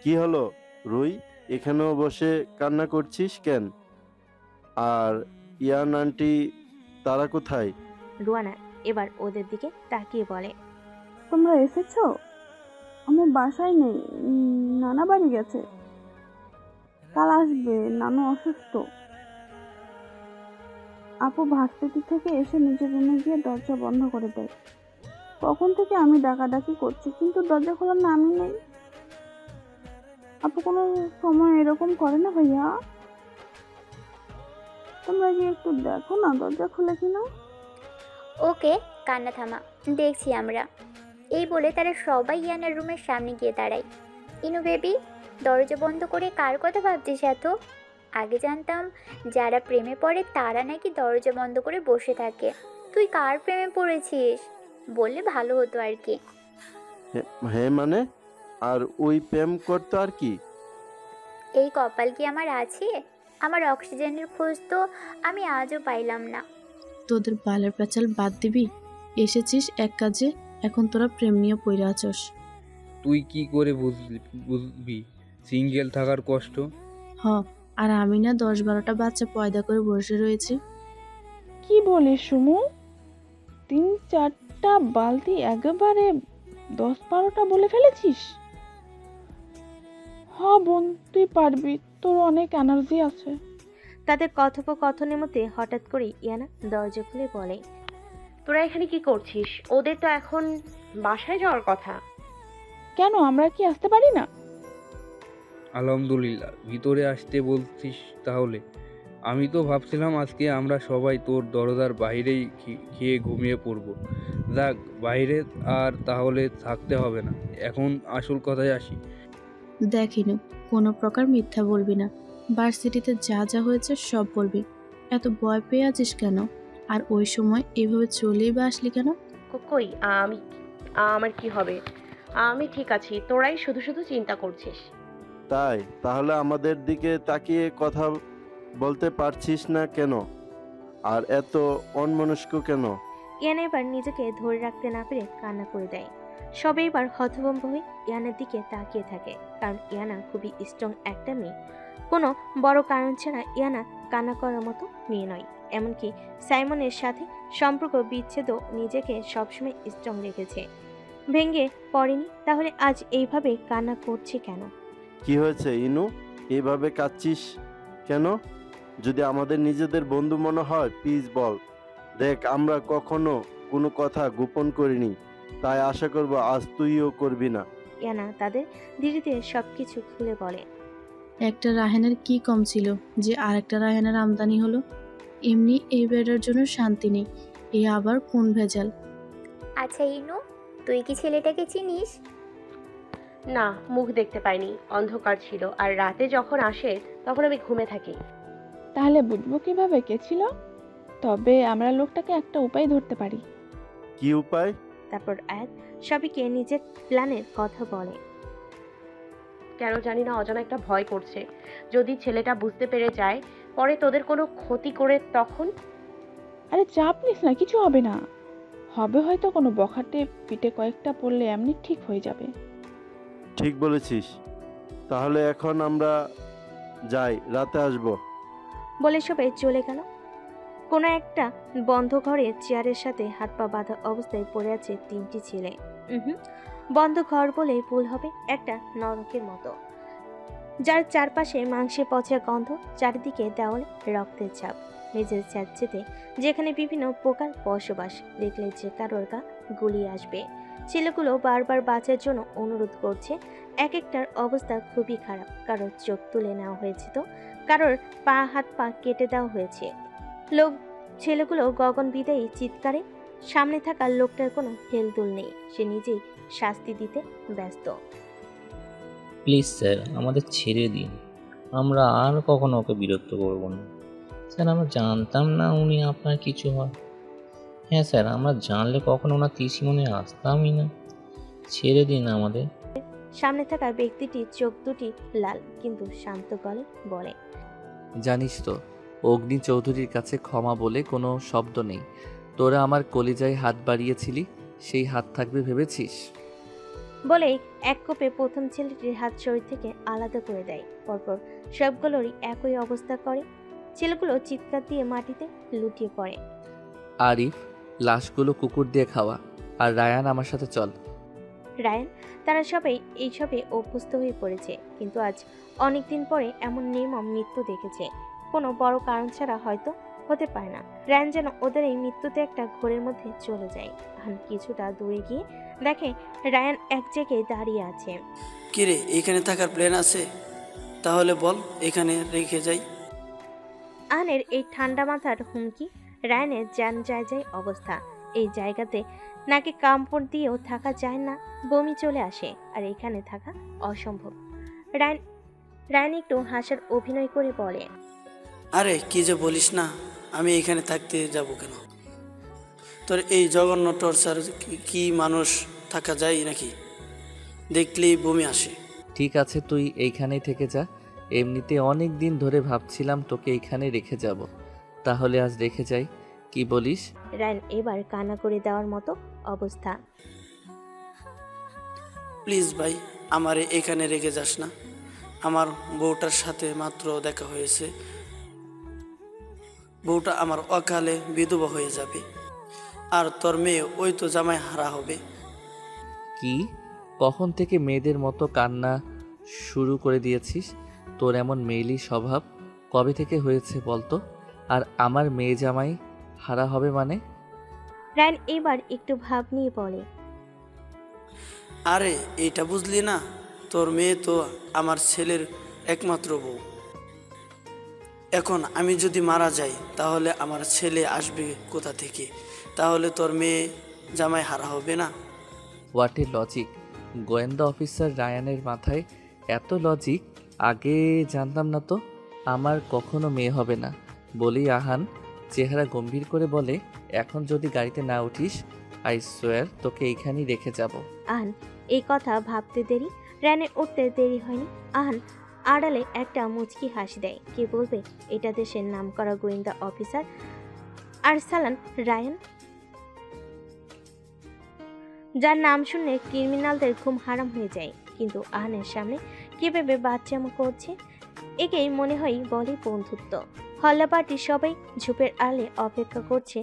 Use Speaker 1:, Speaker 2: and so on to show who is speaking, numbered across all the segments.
Speaker 1: কি হলো রুই, এখানেও বসে কান্না করছিস কেন? আর ইয়ান আন্টি তারা কোথায়?
Speaker 2: রুয়ানা এবার ওদের দিকে তাকিয়ে বলে,
Speaker 3: তোমরা এসেছো? আমার বাসায় নেই, নানা বাড়ি গেছে। কাল আসবে, নানু অসুস্থ। আপু ভার্সিটি থেকে এসে নিজের রুমে গিয়ে দরজা বন্ধ করে দেয়। কখন থেকে আমি ডাকাডাকি করছি, কিন্তু দরজা খোলার নামই নেই। আপু কোনো সময় এরকম করে না ভাইয়া? তোমরা গিয়ে একটু দেখো না দরজা খুলে কিনা।
Speaker 4: ওকে, কান্না থামা, দেখছি আমরা। এই বলে তারা সবাই ইয়ানার রুমের সামনে গিয়ে দাঁড়ায়। ইনু বেবি, দরজা বন্ধ করে কার কথা ভাবছিস এত? আগে জানতাম যারা প্রেমে পড়ে তারা নাকি দরজা বন্ধ করে বসে থাকে। তুই কার প্রেমে পড়েছিস বললে ভালো হতো আর কি।
Speaker 1: হ্যাঁ মানে, আর ওই প্রেম করতো আর কি?
Speaker 4: এই কপাল কি আমার আছে? আমার অক্সিজেনের খোঁজ তো আমি আজও পাইলাম না।
Speaker 5: তোদের বালের প্যাচাল বাদ দিবি? এসেছিস এক কাজে, এখন তোরা প্রেম নিয়ে পইরা আছস।
Speaker 6: তুই কি করে বুঝবি সিঙ্গেল থাকার কষ্ট?
Speaker 5: হ, আর আমি না 10-12টা বাচ্চা পয়দা করে বসে রয়েছি।
Speaker 3: কি বলিস সুমু? 3-4টা বালতি একেবারে 10-12টা বলে ফেলেছিস? হ বোন, তুই পারবি, তোর অনেক এনার্জি আছে।
Speaker 2: তাদের কথোপকথনের মধ্যে হঠাৎ করে ইয়ানা দরজা খুলে বলে,
Speaker 7: তোরা এখানে কি করছিস? ওদের তো এখন বাসায় যাওয়ার কথা।
Speaker 3: কেন, আমরা কি আসতে পারি না?
Speaker 6: আলহামদুলিল্লাহ, ভিতরে আসতে বলছিস তাহলে? আমি তো ভাবছিলাম আজকে আমরা সবাই তোর দরজার বাইরেই খেয়ে ঘুমিয়ে পড়ব। যাক, বাইরে আর তাহলে থাকতে হবে না। এখন আসল কথায় আসি।
Speaker 5: দেখিনু, কোনো প্রকার মিথ্যা বলবি না। ভার্সিটিতে যা যা হয়েছে সব বলবি। এত ভয় পেয়ে আছিস কেন? আর ওই সময় এভাবে চলেই বা আসলি কেন?
Speaker 7: কই আমার কি হবে? আমি ঠিক আছি, তোরাই শুধু শুধু চিন্তা করছিস।
Speaker 1: তাই তাহলে আমাদের দিকে তাকিয়ে কথা বলতে পারছিস না কেন? আর এত অন্যমনস্ক কেন?
Speaker 2: ইয়ানা এবার নিজেকে ধরে রাখতে না পেরে কান্না করে দেয়। সবাই এবার হতভম্ব হয়ে ইয়ানার দিকে তাকিয়ে থাকে, কারণ ইয়ানা খুবই স্ট্রং একটা মেয়ে। কোনো বড় কারণ ছাড়া ইয়ানা কান্না করার মতো মেয়ে নয়। এমনকি সাইমনের সাথে সম্পর্ক বিচ্ছেদও নিজেকে সবসময় স্ট্রং রেখেছে, ভেঙে পড়েনি। তাহলে আজ এইভাবে কান্না করছে কেন?
Speaker 1: কি হয়েছে ইনু, এইভাবে কাঁদছিস কেন? যদি আমাদের নিজেদের বন্ধু মনে হয় প্লিজ বল। দেখ, আমরা কখনো কোনো কথা গোপন করিনি, তাই আশা করব আজ তুইও করবি না।
Speaker 2: ইয়ানা তাদের ধীরে ধীরে সবকিছু খুলে বলে।
Speaker 5: একটা রাহেনের কি কম ছিল যে আরেকটা রাহেনের আমদানি হলো? এমনি এই বেডের জন্য শান্তি নেই, এ আবার কোন ভেজাল?
Speaker 4: আচ্ছা ইনু, তুই কি ছেলেটাকে চিনিস?
Speaker 7: না, মুখ দেখতে পাইনি, অন্ধকার ছিল, আর রাতে যখন আসে তখন আমি ঘুমে থাকি।
Speaker 3: তাহলে বুঝবো কিভাবে কে ছিল? তবে আমরা লোকটাকে একটা উপায় ধরতে পারি।
Speaker 1: কি উপায়?
Speaker 2: তারপর আয়াত সবাইকে নিজের প্ল্যানের কথা বলে।
Speaker 7: কেন জানি না, অজানা একটা ভয় করছে। যদি ছেলেটা বুঝতে পেরে যায়, পরে তোদের কোনো ক্ষতি করে তখন।
Speaker 3: আরে চাপ নিস না, কিছু হবে না। হবে হয়তো কোনো বখাটে, পিঠে কয়েকটা পড়লে এমনি ঠিক হয়ে যাবে।
Speaker 1: ঠিক বলেছিস। তাহলে এখন আমরা যাই, রাতে আসবো।
Speaker 2: বলে সবাই চলে গেল। কোনো একটা বন্ধ ঘরে চেয়ারের সাথে হাত পা বাঁধা অবস্থায় পড়ে আছে 3টি ছেলে। বন্ধ ঘর বলেই ভুল হবে, একটা নরকের মতো, যার চারপাশে মাংসে পচা গন্ধ, চারিদিকে দেওয়ালে রক্তের ছাপ, মেঝের স্যাঁতসেঁতে যেখানে বিভিন্ন পোকার বসবাস, দেখলে যে কারোর গা গুলিয়ে আসবে। ছেলেগুলো বারবার বাঁচার জন্য অনুরোধ করছে। এক একটার অবস্থা খুবই খারাপ, কারোর চোখ তুলে নেওয়া হয়েছে, তো কারোর পা হাত পা কেটে দেওয়া হয়েছে। লোক ছেলেগুলো গগন বিদায়ী চিৎকারে। সামনে থাকা লোকটার কোনো হেলদোল নেই, সে নিজেই শাস্তি দিতে ব্যস্ত।
Speaker 8: প্লিজ স্যার, আমাদের ছেড়ে দিন, আমরা আর কখনো ওকে বিরক্ত করব না। স্যার, আমরা জানতাম না উনি আপনার কিছু হয়। হ্যাঁ স্যার, আমরা জানলে কখনো ওনার ত্রিসীমনে আসতামই না। ছেড়ে দিন আমাদের।
Speaker 2: সামনে থাকা ব্যক্তিটির চোখ দুটি লাল, কিন্তু শান্ত গলায় বলে,
Speaker 9: জানিস তো, অগ্নি চৌধুরীর কাছে ক্ষমা বলে কোনো শব্দ নেই। তোরা আমার কলিজায় হাত বাড়িয়েছিলি, সেই হাত থাকবে ভেবেছিস?
Speaker 2: বলেই এক কোপে প্রথম ছেলেটির হাত শরীর থেকে আলাদা করে দেয়। পরপর সবগুলোরই একই অবস্থা করে। ছেলেগুলো চিৎকার দিয়ে মাটিতে লুটিয়ে পড়ে।
Speaker 9: আরিফ, লাশগুলো কুকুর দিয়ে খাওয়া। আর রায়ান, আমার সাথে চল।
Speaker 2: রায়ান, তারা সবাই এইসবে অভ্যস্ত হয়ে পড়েছে, কিন্তু আজ অনেকদিন পরে এমন নির্মম মৃত্যু দেখেছে। কোনো বড় কারণ ছাড়া হয়তো হতে পারে না। রায়ান যেন ওদের এই মৃত্যুতে একটা ঘোরের মধ্যে চলে যায়। আহান কিছুটা দূরে গিয়ে দেখে রায়ান এক জায়গায় দাঁড়িয়ে আছে।
Speaker 10: কিরে, এখানে থাকার প্ল্যান আছে? তাহলে বল, এখানে রেখে যাই।
Speaker 2: আহানের এই ঠান্ডা মাথার হুমকি রায়ানের যান যায় অবস্থা। এই জায়গাতে নাকি কামড় দিয়েও থাকা যায় না, বমি চলে আসে, আর এখানে থাকা অসম্ভব। রায়ান একটু হাসার অভিনয় করে বলে,
Speaker 10: আরে কি যে বলিস না, আমি এখানে থাকতে যাব কেন? তোর এই জঘন্য টর্চার কি মানুষ থাকা যায় নাকি? দেখলেই বমি আসে।
Speaker 9: ঠিক আছে, তুই এইখানেই থেকে যা। এমনিতে অনেক দিন ধরে ভাবছিলাম তোকে এইখানে রেখে যাব। তাহলে আজ রেখে যাই, কি বলিস?
Speaker 2: রায়ান এবার কান্না করে দেওয়ার মতো অবস্থা।
Speaker 10: প্লিজ ভাই, আমারে এখানে রেখে যাস না। আমার বউটার সাথে মাত্র দেখা হয়েছে। বউটা আমার অকালে বিধবা হয়ে যাবে, আর তোর মেয়ে ওই তো জামাই হারা হবে।
Speaker 9: কি, কখন থেকে মেয়েদের মতো কান্না শুরু করে দিয়েছিস? তোর এমন মেয়েলি স্বভাব কবে থেকে হয়েছে বলতো? আর আমার মেয়ে জামাই হারা হবে মানে?
Speaker 2: রায়ান এবার একটু ভাব নিয়ে বলে,
Speaker 10: আরে এইটা বুঝলি না? তোর মেয়ে তো আমার ছেলের একমাত্র বউ। এখন আমি যদি মারা যাই তাহলে আমার ছেলে আসবে কোথা থেকে? তাহলে তোর মেয়ে জামাই হারা হবে না?
Speaker 9: What a logic! গোয়েন্দা অফিসার রায়ানের মাথায় এত লজিক, আগে জানতাম না তো। আমার কখনো মেয়ে হবে না বলেই আহান চেহারা গম্ভীর করে বলে, এখন যদি গাড়িতে না উঠিস, আই সোয়ার তোকে এইখানেই রেখে যাব।
Speaker 2: আহান এই কথা ভাবতে দেরি, রায়ানের উঠতে দেরি হয়নি। আহান আড়ালে একটা মুচকি হাসি দেয়। কে বলবে এটা দেশের নামকরা গোয়েন্দা অফিসার আরসালান রায়ান, যার নাম শুনলে ক্রিমিনালদের ঘুম হারাম হয়ে যায়। কিন্তু আহানের সামনে কিভাবে বাচ্চামো করছে, একেই মনে হয় বলে বন্ধুত্ব। হল্লাপাটি সবাই ঝোপের আড়ালে অপেক্ষা করছে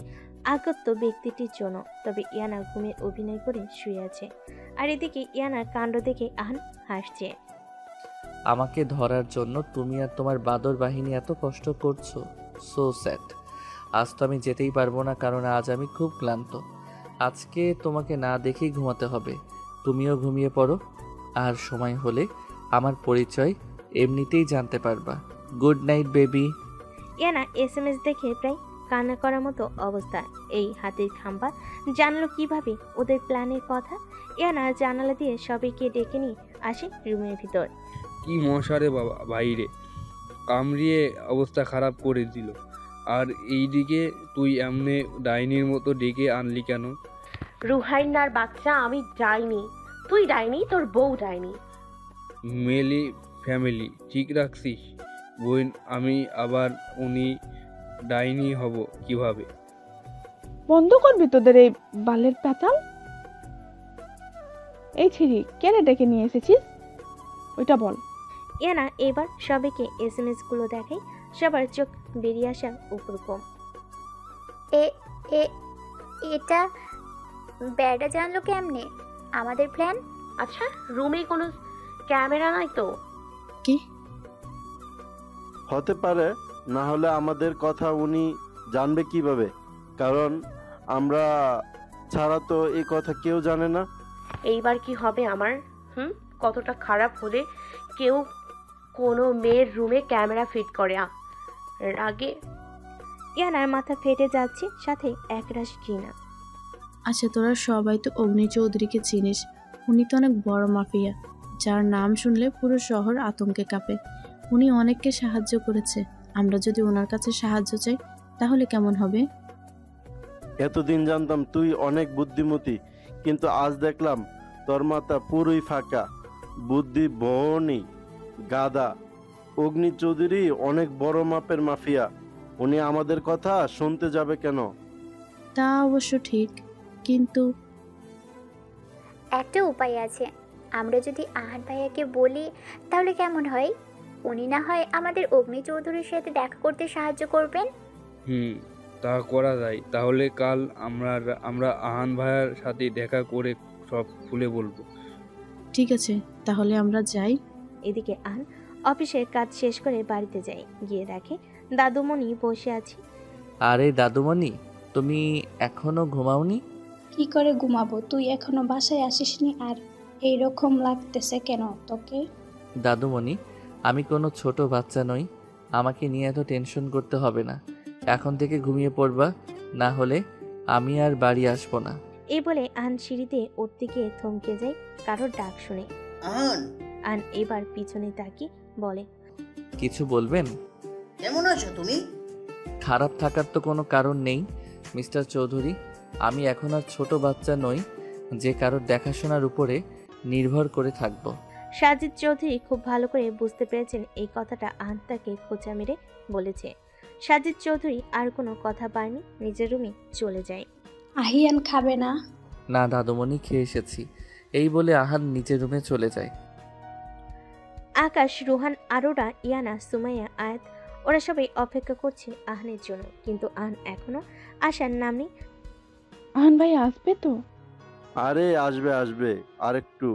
Speaker 2: আগত ব্যক্তিটির জন্য। তবে ইয়ানা ঘুমের অভিনয় করে শুয়ে আছে, আর এদিকে ইয়ানার কাণ্ড দেখে আহান হাসছে।
Speaker 9: আমাকে ধরার জন্য তুমি আর তোমার বাদর বাহিনী এত কষ্ট করছো, সো স্যাড। আজ তো আমি যেতেই পারবো না, কারণ আজ আমি খুব ক্লান্ত। আজকে তোমাকে না দেখেই ঘুমাতে হবে। তুমিও ঘুমিয়ে পড়ো, আর সময় হলে আমার পরিচয় এমনিতেই জানতে পারবা। Good night baby.
Speaker 2: Iyana SMS দেখে প্রায় কান্না করার মতো অবস্থা। এই হাতের খাম্বা জানলো কিভাবে ওদের প্ল্যানের কথা? ইয়ানা জানালা দিয়ে সবাইকে ডেকে নিয়ে আসে রুমের ভিতর।
Speaker 6: কি মশারে বাবা, বাইরে কামড়িয়ে অবস্থা খারাপ করে দিল। আর এইদিকে তুই এমনি ডাইনির মতো ডেকে আনলি কেন?
Speaker 7: রুহাইনার বাচ্চা, আমি ডাইনি। তুই ডাইনি, তোর বউ ডাইনি।
Speaker 6: মেলি ফ্যামিলি ঠিক রাখছিস বোন? আমি আবার উনি ডাইনি হব কিভাবে?
Speaker 3: বন্ধ করবি তোদের এই বালের পেতাল? এই ছিরি, কেন ডেকে নিয়ে এসেছিস ওইটা বল।
Speaker 2: ইয়ানা এবার সবাইকে SMS গুলো দেখায়। সবার চোখ বেরিয়ে আসা উপরকম।
Speaker 4: এ এ এটা ব্যাডা জানলো কেমনে আমাদের প্ল্যান?
Speaker 7: আচ্ছা, রুমে কোনো ক্যামেরা নাই তো?
Speaker 5: কি
Speaker 1: হতে পারে, না হলে আমাদের কথা উনি জানবে কিভাবে? কারণ আমরা ছাড়া তো এই কথা কেউ জানে না।
Speaker 7: এইবার কি হবে আমার? কতটা খারাপ হলে কেউ কোনো মেয়ের রুমে ক্যামেরা ফিট করে? আগে
Speaker 2: ইয়ানার মাথা ফেটে যাচ্ছে, সাথে একরাশ ঘৃণা।
Speaker 5: আচ্ছা, তোরা সবাই তো অগ্নি চৌধুরীকে চিনিস। উনি তো অনেক বড় মাফিয়া, যার নাম শুনলে পুরো শহর আতঙ্কে কাঁপে। উনি অনেককে সাহায্য করেছে। আমরা যদি ওনার কাছে সাহায্য চাই তাহলে কেমন হবে?
Speaker 1: এতদিন জানতাম তুই অনেক বুদ্ধিমতী, কিন্তু আজ দেখলাম তোর মাথা পুরোই ফাঁকা। বুদ্ধি বনি গাদা। অগ্নি চৌধুরী অনেক বড় মাপের মাফিয়া, উনি আমাদের কথা শুনতে যাবে কেন?
Speaker 5: তা অবশ্য ঠিক, কিন্তু
Speaker 4: একটা উপায় আছে। আমরা যদি আহান ভাইয়াকে বলি তাহলে কেমন হয়? উনি না হয় আমাদের অগ্নি চৌধুরীর সাথে দেখা করতে সাহায্য করবেন।
Speaker 6: হুম, তা করা যায়। তাহলে কাল আমরা আহান ভাইয়ার সাথে দেখা করে সব খুলে বলবো।
Speaker 5: ঠিক আছে, তাহলে আমরা যাই।
Speaker 2: এদিকে আহান অফিসের কাজ শেষ করে বাড়িতে যায়। গিয়ে দেখে দাদুমণি বসে আছে।
Speaker 9: আরে দাদুমণি, তুমি এখনো ঘুমাওনি?
Speaker 11: কি করে ঘুমাবো? তুই এখনো বাসায় আসিসনি আর এইরকম লাগতেছে কেন তোকে?
Speaker 9: দাদুমণি, আমি কোনো ছোট বাচ্চা নই, আমাকে নিয়ে এত টেনশন করতে হবে না। এখন থেকে ঘুমিয়ে পড়বা, না হলে আমি আর বাড়ি আসবো না।
Speaker 2: এই বলে আহান সিঁড়িতে উঠতে গিয়ে থমকে যায় কারোর ডাক শুনে। আহান এবার পিছনে তাকিয়ে বলে,
Speaker 9: কিছু বলবেন?
Speaker 12: কেমন আছো তুমি?
Speaker 9: খারাপ থাকার তো কোনো কারণ নেই মিস্টার চৌধুরী। আমি এখন আর ছোট বাচ্চা নই যে কারোর দেখাশোনার উপরে নির্ভর করে থাকব।
Speaker 2: সাজিদ চৌধুরী খুব ভালো করে বুঝতে পেরেছেন এই কথাটা আহান তাকে খোঁচা মেরে বলেছে। সাজিদ চৌধুরী আর কোনো কথা পায়নি, নিজের রুমে চলে যায়।
Speaker 11: আহিয়ান খাবে না?
Speaker 9: না দাদুমণি, খেয়ে এসেছি, এই বলে আহান নিজের রুমে চলে যায়।
Speaker 2: আকাশ, রুহান, আরোরা, ইয়ানা, সুমাইয়া, আয়াত ওরা সবাই অপেক্ষা করছে আহানের জন্য, কিন্তু আহান এখনো আসার নাম নেই।
Speaker 3: আহান ভাই আসবে তো?
Speaker 1: আরে আসবে আসবে, আর একটু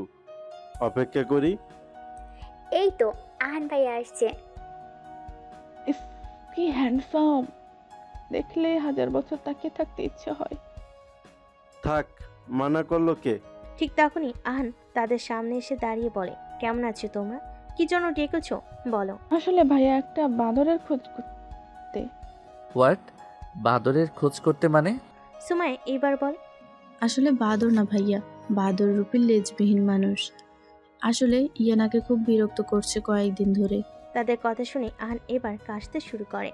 Speaker 1: অপেক্ষা করি।
Speaker 4: এই তো আহান ভাইয়া আসছে।
Speaker 3: ইস, কি হ্যান্ডসাম! দেখলে 1000 বছর তাকিয়ে থাকতে ইচ্ছে হয়।
Speaker 1: থাক, মানা করলো কে?
Speaker 2: ঠিক তখনই আহান তাদের সামনে এসে দাঁড়িয়ে বলে, কেমন আছো তোমরা? কি জন্য ডেকেছো বলো?
Speaker 3: আসলে ভাইয়া একটা বাঁদরের খোঁজ করতে।
Speaker 9: হোয়াট? বাদরের খোঁজ করতে মানে?
Speaker 2: সুমাইয়া এবার বল।
Speaker 5: আসলে বাদর না ভাইয়া, বাদর রূপী লেজবিহীন মানুষ। আসলে ইয়ানাকে খুব বিরক্ত করছে কয়েকদিন ধরে।
Speaker 2: তাদের কথা শুনে আহান এবার কাশতে শুরু করে।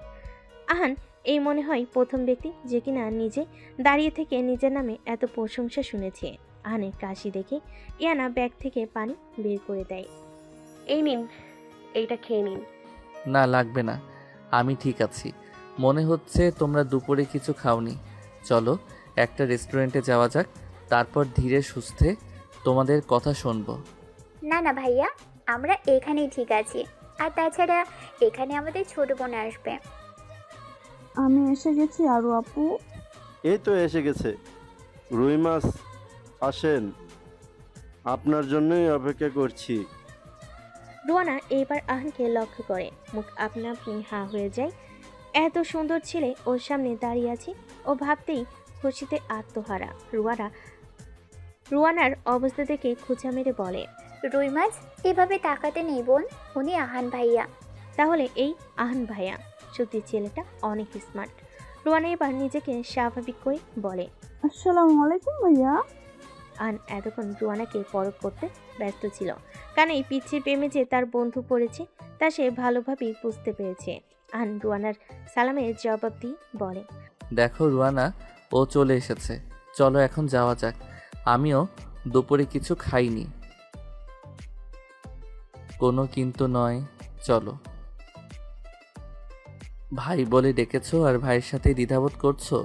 Speaker 2: আহান এই মনে হয় প্রথম ব্যক্তি যে কিনা নিজে দাঁড়িয়ে থেকে নিজের নামে এত প্রশংসা শুনেছে। আহানের কাশি দেখে ইয়ানা ব্যাগ থেকে পানি বের করে দেয়।
Speaker 7: এই নিন, এইটা খেয়ে নিন।
Speaker 9: না লাগবে না, আমি ঠিক আছি। মনে হচ্ছে তোমরা দুপুরে কিছু খাওনি। চলো একটা রেস্টুরেন্টে যাওয়া যাক, তারপর ধীরে সুস্থে তোমাদের কথা শুনবো।
Speaker 4: না না ভাইয়া, আমরা এখানেই ঠিক আছি। আর তাছাড়া এখানে আমাদের ছোট বোন আসবে।
Speaker 3: আমি এসে গেছি আরু আপু।
Speaker 1: এই তো এসে গেছে। রুই মাছ, আসেন, আপনার জন্যই অপেক্ষা করছি।
Speaker 2: রুয়ানা এইবার আহানকে লক্ষ্য করে, মুখ আপনা আপনি হাঁ হয়ে যায়। এত সুন্দর ছেলে ওর সামনে দাঁড়িয়ে আছে, ও ভাবতেই খুশিতে আত্মহারা। রুয়ানার অবস্থা দেখে খোঁচা মেরে বলে,
Speaker 4: রুই মাছ, এভাবে তাকাতে নেই বোন, উনি আহান ভাইয়া।
Speaker 2: তাহলে এই আহান ভাইয়া? সত্যি ছেলেটা অনেক স্মার্ট। রুয়ানা এবার নিজেকে স্বাভাবিক করে বলে,
Speaker 3: আসসালামু আলাইকুম ভাইয়া।
Speaker 2: আহান এতক্ষণ রুয়ানাকে পরখ করতে ব্যস্ত ছিল, কারণ এই পিচ্ছির প্রেমে যে তার বন্ধু পড়েছে তা সে ভালোভাবেই বুঝতে পেরেছে। আহান রুয়ানার সালামের জবাব দিয়ে বলে,
Speaker 9: দেখো রুয়ানা, ও চলে এসেছে, চলো এখন যাওয়া যাক। আমিও দুপুরে কিছু খাইনি। কোনো কিন্তু নয়, চলো। ভাই বলে ডেকেছো আর ভাইয়ের সাথে দ্বিধাবোধ করছো?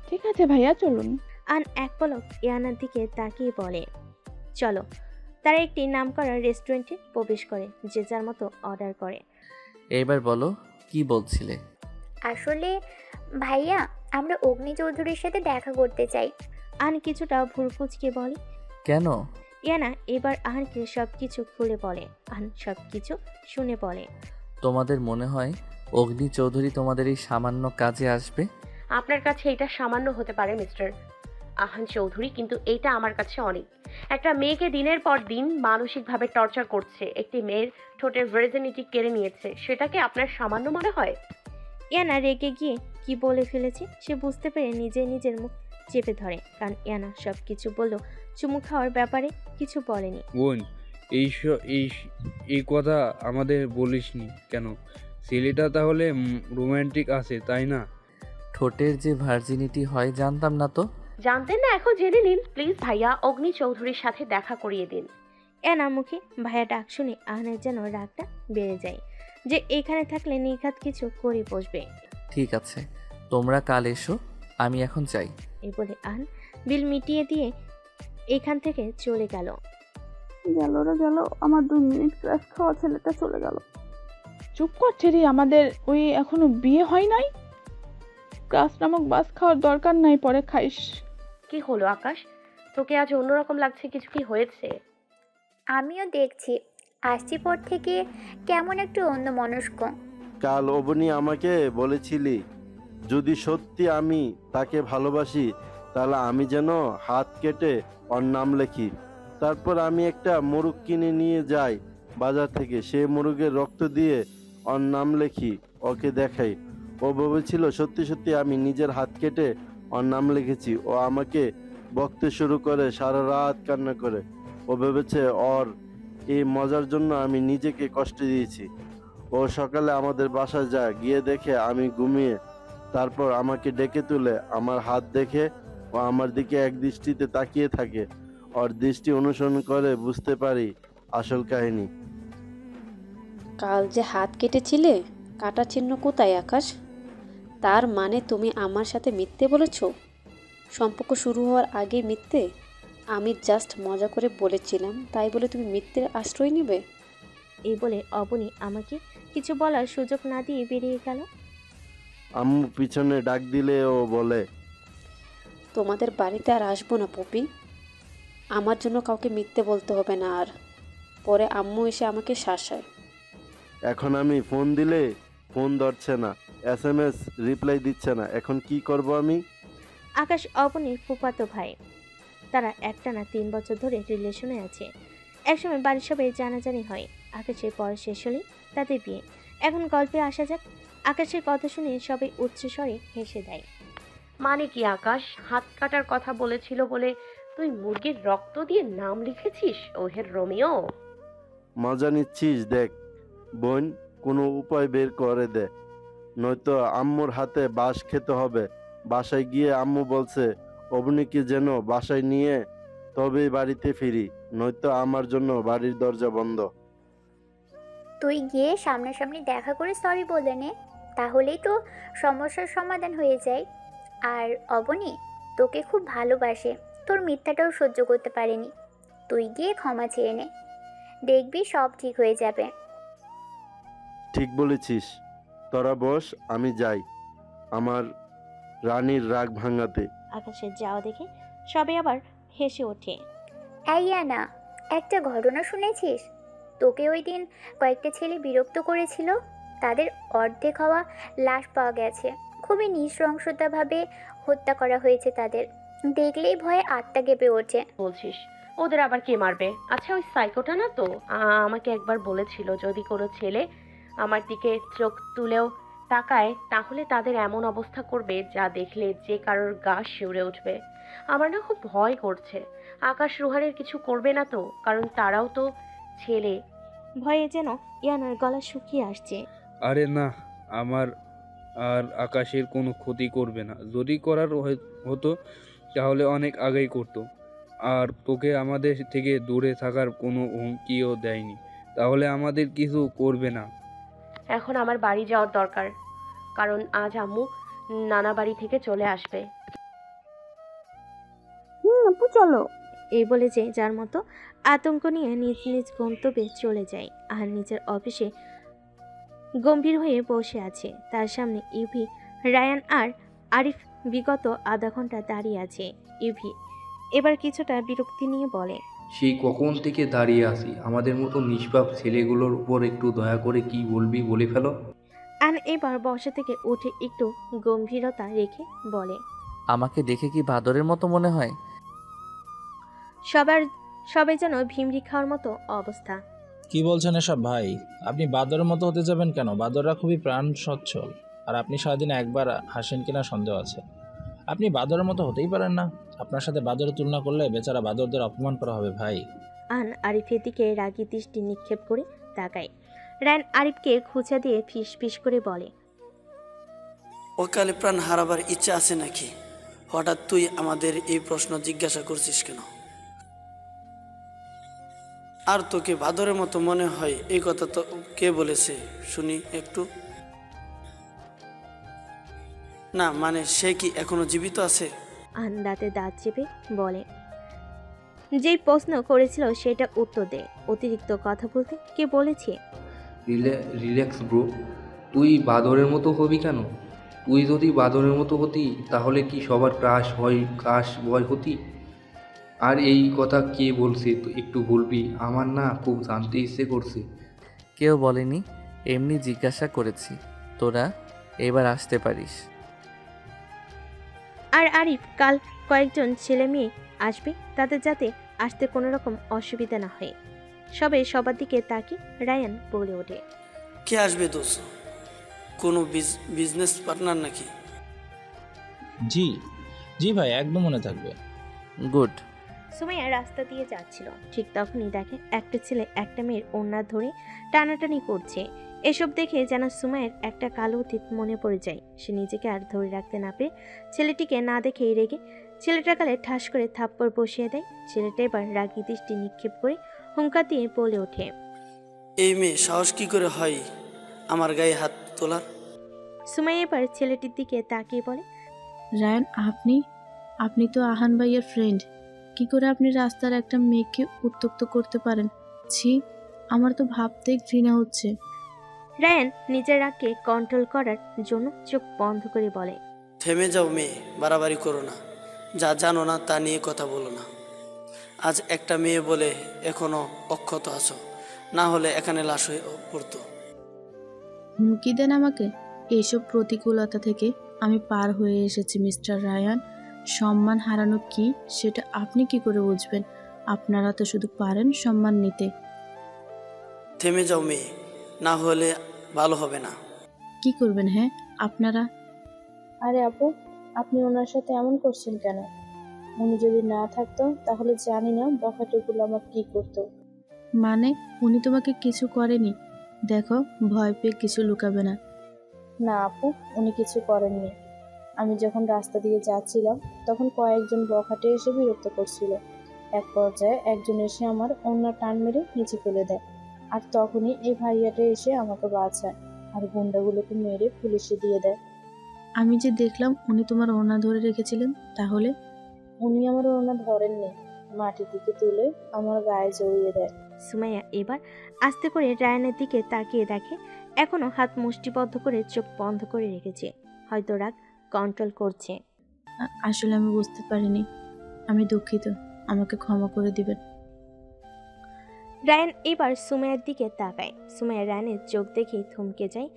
Speaker 3: ঠিক আছে ভাইয়া, চলুন।
Speaker 2: আহান এক পলক ইয়ানার দিকে তাকিয়ে বলে, চলো। তারা একটি নামকরা রেস্টুরেন্টে প্রবেশ করে, যে যার মতো অর্ডার করে।
Speaker 9: এইবার বলো, কি বলছিলে?
Speaker 4: আসলে ভাইয়া, আমরা অগ্নি চৌধুরীর সাথে দেখা করতে চাই।
Speaker 2: আহান কিছুটা ভুরকুচকে বলে।
Speaker 9: কেন?
Speaker 2: ইয়ানা এবার আহানকে সবকিছু খুলে বলে। আহান সবকিছু শুনে বলে,
Speaker 9: তোমাদের মনে হয় অগ্নি চৌধুরী তোমাদের এই সামান্য কাজে আসবে?
Speaker 7: আপনার কাছে এটা সামান্য হতে পারে মিস্টার আহান চৌধুরী, কিন্তু এটা আমার কাছে অনেক। একটা মেয়েকে দিনের পর দিন মানসিকভাবে টর্চার করছে, একটি মেয়ের ঠোঁটের ভার্জিনিটি কেড়ে নিয়েছে, সেটাকে আপনার সামান্য মনে হয়?
Speaker 2: ইয়ানা রেগে গিয়ে কি বলে ফেলেছে সে বুঝতে পেরে নিজের মুখ চেপে ধরে, কারণ ইয়ানা সবকিছু বলল, চুমু খাওয়ার ব্যাপারে কিছু বলেনি।
Speaker 6: বোন, এই কথা আমাদের বলিসনি কেন? ছেলেটা তাহলে রোমান্টিক আছে, তাই না?
Speaker 9: ঠোঁটের যে ভার্জিনিটি হয় জানতাম না তো।
Speaker 7: জানতেন না? এখন জেনে নিন প্লিজ ভাইয়া, অগ্নি চৌধুরীর সাথে দেখা করিয়ে দিন।
Speaker 2: ইয়ানা মুখে ভাইয়া ডাক শুনে আহানের যেন রাগটা বেড়ে যায়, যে এখানে থাকলে নিঘাত কিছু করে বসবে।
Speaker 9: ঠিক আছে, তোমরা কাল এসো, আমি এখন যাই।
Speaker 2: এই বলে আহান বিল মিটিয়ে দিয়ে এখান থেকে চলে গেল।
Speaker 3: গেল রে গেল, আমার 2 মিনিট ক্রাশ খাওয়া ছেলেটা চলে গেল।
Speaker 13: চুপ কর ছেড়ি, আমাদের ওই এখনো বিয়ে হয় নাই। ক্রাশ নামক বাস খাওয়ার দরকার নাই, পরে খাইস।
Speaker 7: কি হলো আকাশ, তোকে আজ অন্যরকম লাগছে, কিছু কি হয়েছে?
Speaker 4: আমিও দেখছি আসছি পর থেকে কেমন একটু অন্য মনস্ক।
Speaker 1: কাল অবনী আমাকে বলেছিলি যদি সত্যি আমি তাকে ভালোবাসি তাহলে আমি যেন হাত কেটে ওর নাম লিখি। তারপর আমি একটা মোরগ কিনে নিয়ে যাই বাজার থেকে, সেই মোরগের রক্ত দিয়ে ওর নাম লিখি, ওকে দেখাই। ও ভেবেছিল সত্যি সত্যি আমি নিজের হাত কেটে ওর নাম লিখেছি। ও আমাকে বকতে শুরু করে, সারা রাত কান্না করে। ও ভেবেছে ওর এই মজার জন্য আমি নিজেকে কষ্ট দিয়েছি। ও সকালে আমাদের বাসায় যায়, গিয়ে দেখে আমি ঘুমিয়ে। তারপর আমাকে ডেকে তুলে আমার হাত দেখে ও আমার দিকে এক দৃষ্টিতে তাকিয়ে থাকে। ওর দৃষ্টি অনুসরণ করে বুঝতে পারি আসল কাহিনী।
Speaker 14: কাল যে হাত কেটেছিলে, কাটা চিহ্ন কোথায় আকাশ? তার মানে তুমি আমার সাথে মিথ্যে বলেছ? সম্পর্ক শুরু হওয়ার আগে মিথ্যে? আমি জাস্ট মজা করে বলেছিলাম, তাই বলে তুমি মিথ্যের আশ্রয় নেবে?
Speaker 2: এই বলে অবনী আমাকে কিছু বলার সুযোগ না দিয়ে বেরিয়ে গেল।
Speaker 1: আম্মু পিছনে ডাক দিলে ও বলে,
Speaker 14: তোমাদের বাড়িতে আর আসবো না পপি। আমার জন্য কাউকে মিথ্যে বলতে হবে না আর। পরে আম্মু এসে আমাকে শাসায়।
Speaker 1: এখন আমি ফোন দিলে ফোন ধরছে না, SMS রিপ্লাই দিচ্ছে না, এখন কি করব আমি?
Speaker 2: আকাশ অবনীর ফুফাতো ভাই। তারা একটানা 3 বছর ধরে রিলেশনে আছে। একসময় বাড়ির সবাই জানাজানি হয়। আকাশের পড়া শেষ হলেই তাদের বিয়ে। এখন গল্পে আসা যাক। আকাশের কথা শুনে সবাই উচ্চস্বরে হেসে দেয়।
Speaker 7: মানে কি আকাশ, হাত কাটার কথা বলেছিল বলে তুই মুরগির রক্ত দিয়ে নাম লিখেছিস? ওহের রোমিও,
Speaker 1: মজা নিচ্ছিস? দেখ বোন, কোনো উপায় বের করে দে, নয়তো আম্মুর হাতে বাঁশ খেতে হবে। বাসায় গিয়ে আম্মু বলছে অবনীকে যেন বাসায় নিয়ে তবেই বাড়িতে ফিরি, নয়তো আমার জন্য বাড়ির দরজা বন্ধ।
Speaker 4: তুই গিয়ে সামনাসামনি দেখা করে সরি বলে নে, তাহলেই তো সমস্যার সমাধান হয়ে যায়। আর অবনী তোকে খুব ভালোবাসে, তোর মিথ্যাটাও সহ্য করতে পারেনি। তুই গিয়ে ক্ষমা চেয়ে নে, দেখবি সব ঠিক হয়ে যাবে।
Speaker 1: ঠিক বলেছিস, তোরা বস, আমি যাই আমার রানীর রাগ ভাঙাতে।
Speaker 2: আকাশের যাওয়া দেখে সবাই আবার হেসে ওঠে।
Speaker 4: এই না, একটা ঘটনা শুনেছিস? তোকে ওই দিন কয়েকটা ছেলে বিরক্ত করেছিল, তাদের অর্ধেক হওয়া লাশ পাওয়া গেছে। খুবই নৃশংসতাভাবে হত্যা করা হয়েছে তাদের। দেখলেই ভয়ে আত্মা কেঁপে ওঠে।
Speaker 7: বলছিস ওদের আবার কে মারবে? আচ্ছা ওই সাইকোটা না তো আমাকে একবার বলেছিল যদি কোনো ছেলে আমার দিকে চোখ তুলেও তাকায় তাহলে তাদের এমন অবস্থা করবে যা দেখলে যে কারোর গা শিউরে উঠবে। আমার না খুব ভয় করছে। আকাশ রুহানের কিছু করবে না তো? কারণ তারাও তো ছেলে।
Speaker 2: ভয়ে যেন ইয়ানার গলা শুকিয়ে আসছে।
Speaker 6: আরে না, আমার আর আকাশের কোনো ক্ষতি করবে না। যদি করার হতো তাহলে অনেক আগেই করতো। আর তোকে আমাদের থেকে দূরে থাকার কোনো হুমকিও দেয়নি, তাহলে আমাদের কিছু করবে না।
Speaker 7: এখন আমার বাড়ি যাওয়ার দরকার, কারণ আজ আম্মু নানা বাড়ি থেকে চলে আসবে।
Speaker 3: আপু চলো।
Speaker 2: এই বলে যে যার মতো আতঙ্ক নিয়ে নিজ নিজ গন্তব্যে চলে যায়। আর নিজের অফিসে গম্ভীর হয়ে বসে আছে। তার সামনে ইউভি, রায়ান আর আরিফ বিগত আধা ঘন্টা দাঁড়িয়ে আছে। ইউভি এবার কিছুটা বিরক্তি নিয়ে বলে,
Speaker 6: সেই কখন থেকে দাঁড়িয়ে আছি, আমাদের মতো নিষ্পাপ ছেলেগুলোর উপর একটু দয়া করে কি বলবি বলে ফেলো।
Speaker 2: আন এবার বসা থেকে উঠে একটু গম্ভীরতা রেখে বলে,
Speaker 9: আমাকে দেখে কি বাদরের মতো মনে হয়?
Speaker 2: সবাই যেন ভিমরি খাওয়ার মতো অবস্থা।
Speaker 15: কি বলছেন এসব ভাই? আপনি বাদরের মতো হতে যাবেন কেন? বাদররা খুবই প্রাণ সচ্ছল, আর আপনি সারাদিন একবার হাসেন কিনা সন্দেহ আছে। আপনি বাদরের মতো হতেই পারেন না। আপনার সাথে বাদরের তুলনা করলে বেচারা বাদরদের অপমান করা হবে ভাই।
Speaker 2: আন আরিফের দিকে রাগী দৃষ্টি নিক্ষেপ করে তাকায়। রায়ান আরিফকে খুঁচা দিয়ে ফিস ফিস করে বলে,
Speaker 10: ওকালে প্রাণ হারাবার ইচ্ছা আছে নাকি? হঠাৎ তুই আমাদের এই প্রশ্ন জিজ্ঞাসা করছিস কেন? আর তোকে বাদরের মতো মনে হয় এই কথা তো কে বলেছে শুনি একটু? না মানে সে কি এখনো জীবিত আছে?
Speaker 2: আন দাঁতে দাঁত চেপে বলে, যেই প্রশ্ন করেছিল সেটা উত্তর দে। অতিরিক্ত কথা বলতে কে বলেছে?
Speaker 6: রিল্যাক্স ব্রো, তুই বাদরের মতো হবি কেন? তুই যদি বাদরের মতো হতি তাহলে কি সবার ক্রাশ বয় হতি? আর এই কথা কে বলছে তো একটু বলবি? আমার না খুব জানতে ইচ্ছে করছে।
Speaker 9: কেউ বলেনি, এমনি জিজ্ঞাসা করেছি। তোরা এবার আসতে পারিস।
Speaker 2: আর আরিফ, কাল কয়েকজন ছেলে মেয়ে আসবে, তাদের যাতে আসতে কোনো রকম অসুবিধা না হয়। সবার দিকে তাকিয়ে রায়ান বলে ওঠে,
Speaker 10: কে আসবে দোস্ত? কোনো বিজনেস পার্টনার নাকি?
Speaker 15: জি জি ভাই, একদম মনে থাকবে।
Speaker 9: গুড।
Speaker 2: সুমাইয়া রাস্তা দিয়ে যাচ্ছিল, ঠিক তখনই দেখে একটা ছেলে একটা মেয়ের ওড়না ধরে টানাটানি করছে। এসব দেখে যেন সুমাইয়ের একটা কালো অতীত মনে পড়ে যায়। সে নিজেকে আর ধরে রাখতে না পেরে ছেলেটিকে না দেখেই রেগে ছেলেটার গালে ঠাস করে থাপ্পড় বসিয়ে দেয়। ছেলেটা এবার রাগী দৃষ্টি নিক্ষেপ করে হুঙ্কার দিয়ে বলে ওঠে,
Speaker 10: এই মেয়ে সাহস কি করে হয় আমার গায়ে হাত তোলার?
Speaker 2: সুমাইয়া এবার ছেলেটির দিকে তাকিয়ে বলে,
Speaker 5: রায়ান, আপনি তো আহান ভাইয়ের ফ্রেন্ড। কি করে আপনি রাস্তার একটা মেয়েকে উত্ত্যক্ত করতে পারেন? ছি, আমার তো ভাবতেই ঘৃণা হচ্ছে।
Speaker 2: রায়ান নিজের রাগকে কন্ট্রোল করার জন্য চোখ বন্ধ করে বলে,
Speaker 10: থেমে যাও মেয়ে, বাড়াবাড়ি করো না। যা জানো না তা নিয়ে কথা বলো না। আজ একটা মেয়ে বলে এখনো অক্ষত আছো, না হলে এখানে লাশ হয়ে পড়তো।
Speaker 5: হুমকি দেন আমাকে? এইসব প্রতিকূলতা থেকে আমি পার হয়ে এসেছি মিস্টার রায়ান। সম্মান হারানো কি সেটা আপনি কি করে বুঝবেন? আপনারা তো শুধু পারেন সম্মান নিতে।
Speaker 10: থেমে যাও মেয়ে, না হলে ভালো হবে না।
Speaker 5: কি করবেন? হ্যাঁ আপনারা?
Speaker 13: আরে আপু, আপনি ওনার সাথে এমন করছেন কেন? উনি যদি না থাকতো তাহলে জানি না বখাটেগুলো আমার কি করতো।
Speaker 5: মানে উনি তোমাকে কিছু করেনি? দেখো, ভয় পেয়ে কিছু লুকাবে না।
Speaker 13: না আপু, উনি কিছু করেননি। আমি যখন রাস্তা দিয়ে যাচ্ছিলাম তখন কয়েকজন বখাটে এসে বিরক্ত করছিল। এক পর্যায়ে একজন এসে আমার ওড়না টান মেরে নিচে ফেলে দেয়, আর তখনই এই ভাইয়াটা এসে আমাকে বাঁচায় আর গুন্ডাগুলোকে মেরে পুলিশে দিয়ে দেয়।
Speaker 5: আমি যে দেখলাম উনি তোমার ওড়না ধরে রেখেছিলেন, তাহলে?
Speaker 13: উনি আমার ওড়না ধরেননি, মাটি থেকে তুলে আমার গায়ে জড়িয়ে দেয়।
Speaker 2: সুমাইয়া এবার আস্তে করে রায়ানের দিকে তাকিয়ে দেখে এখনো হাত মুষ্টিবদ্ধ করে চোখ বন্ধ করে রেখেছে, হয়তো রাগ কন্ট্রোল করছে।
Speaker 5: আসলে আমি বুঝতে পারিনি, আমি দুঃখিত, আমাকে ক্ষমা করে দিবেন।
Speaker 2: রায়ান এবার সুমাইয়ার দিকে তাকায়। সুমাইয়া রায়ানের চোখ দেখেই থমকে যায়,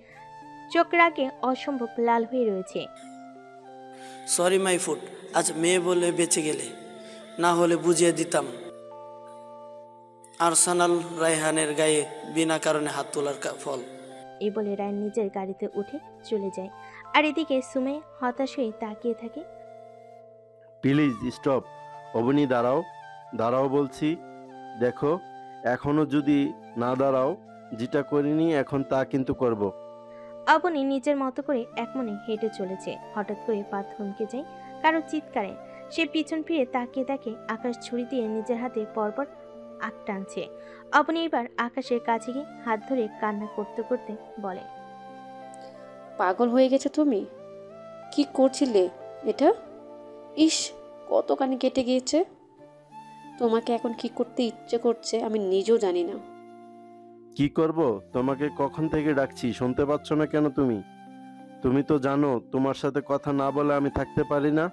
Speaker 2: চোখ রাগে অসম্ভব লাল হয়ে রয়েছে।
Speaker 10: সরি মাই ফুড, আজ মেয়ে বলে বেঁচে গেলে, না হলে বুঝিয়ে দিতাম আরসালান রায়হানের গায়ে বিনা কারণে হাত তোলার ফল।
Speaker 2: এই বলে রায়ান নিজের গাড়িতে উঠে চলে যায়, আর এদিকে সুমাইয়া হতাশ হয়ে তাকিয়ে থাকে।
Speaker 1: Please stop. অবনী, দাঁড়াও বলছি। দেখো, এখনো যদি না দাঁড়াও, যেটা করিনি এখন তা কিন্তু করব।
Speaker 2: অবনী নিজের মতো করে একমনে হেঁটে চলেছে। হঠাৎ করে পা থমকে যায় কারো চিৎকারে। সে পিছন ফিরে তাকিয়ে দেখে আকাশ ছুরি দিয়ে নিজের হাতে পরপর আগ টানছে। অবনী এবার আকাশের কাছে গিয়ে হাত ধরে কান্না করতে করতে বলে,
Speaker 14: পাগল হয়ে গেছে তুমি? কি করছিলে এটা? ইস, কত কানে কেটে গিয়েছে। তোমাকে এখন কি করতে ইচ্ছে করছে আমি নিজেও জানি না।
Speaker 1: কি করব? তোমাকে কখন থেকে ডাকছি, শুনতে পাচ্ছ না কেন তুমি? তুমি তো জানো তোমার সাথে কথা না বলে আমি থাকতে পারি না।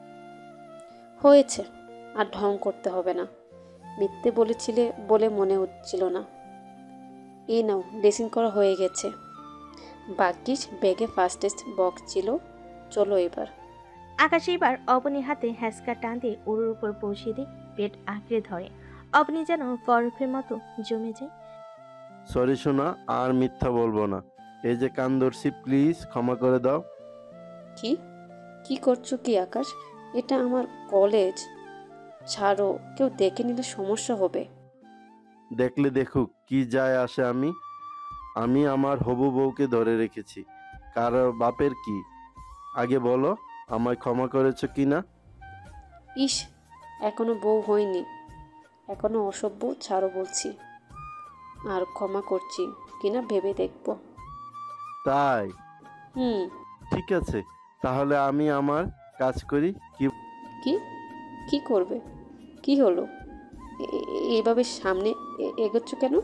Speaker 14: হয়েছে, আর ঢং করতে হবে না। মিথ্যে বলেছিলে বলে মনে হচ্ছিল না। এই নাও, ড্রেসিং করা হয়ে গেছে। বাকিস ব্যাগে ফার্স্ট এড বক্স ছিল, চলো এবার।
Speaker 2: আকাশ এবার অবনীর হাতে হ্যাসকা টান দিয়ে ওর উপর বসিয়ে দিয়ে পেট আঁকড়ে ধরে। অবনী যেন বরফের মতো জমে যায়।
Speaker 1: সরি সোনা, আর মিথ্যা বলবো না। এই যে কান ধরছি, প্লিজ ক্ষমা করে দাও।
Speaker 14: কি কি করছো কি আকাশ? এটা আমার কলেজ, ছাড়ো। কেউ দেখে নিলে সমস্যা হবে।
Speaker 1: দেখলে দেখুক, কি যায় আসে। আমি আমার হবু বউকে ধরে রেখেছি, কারো বাপের কি? আগে বলো, আমায় ক্ষমা করেছো কি না?
Speaker 14: ইস, এখনো বউ হয়নি, এখনো অসভ্য, ছাড়ো বলছি। আর ক্ষমা করছি কিনা ভেবে দেখবো।
Speaker 1: তাই?
Speaker 14: হুম।
Speaker 1: ঠিক আছে, তাহলে আমি আমার কাজ করি। কি
Speaker 14: কি কি করবে? কি হলো? এইভাবে সামনে এগোচ্ছ কেন?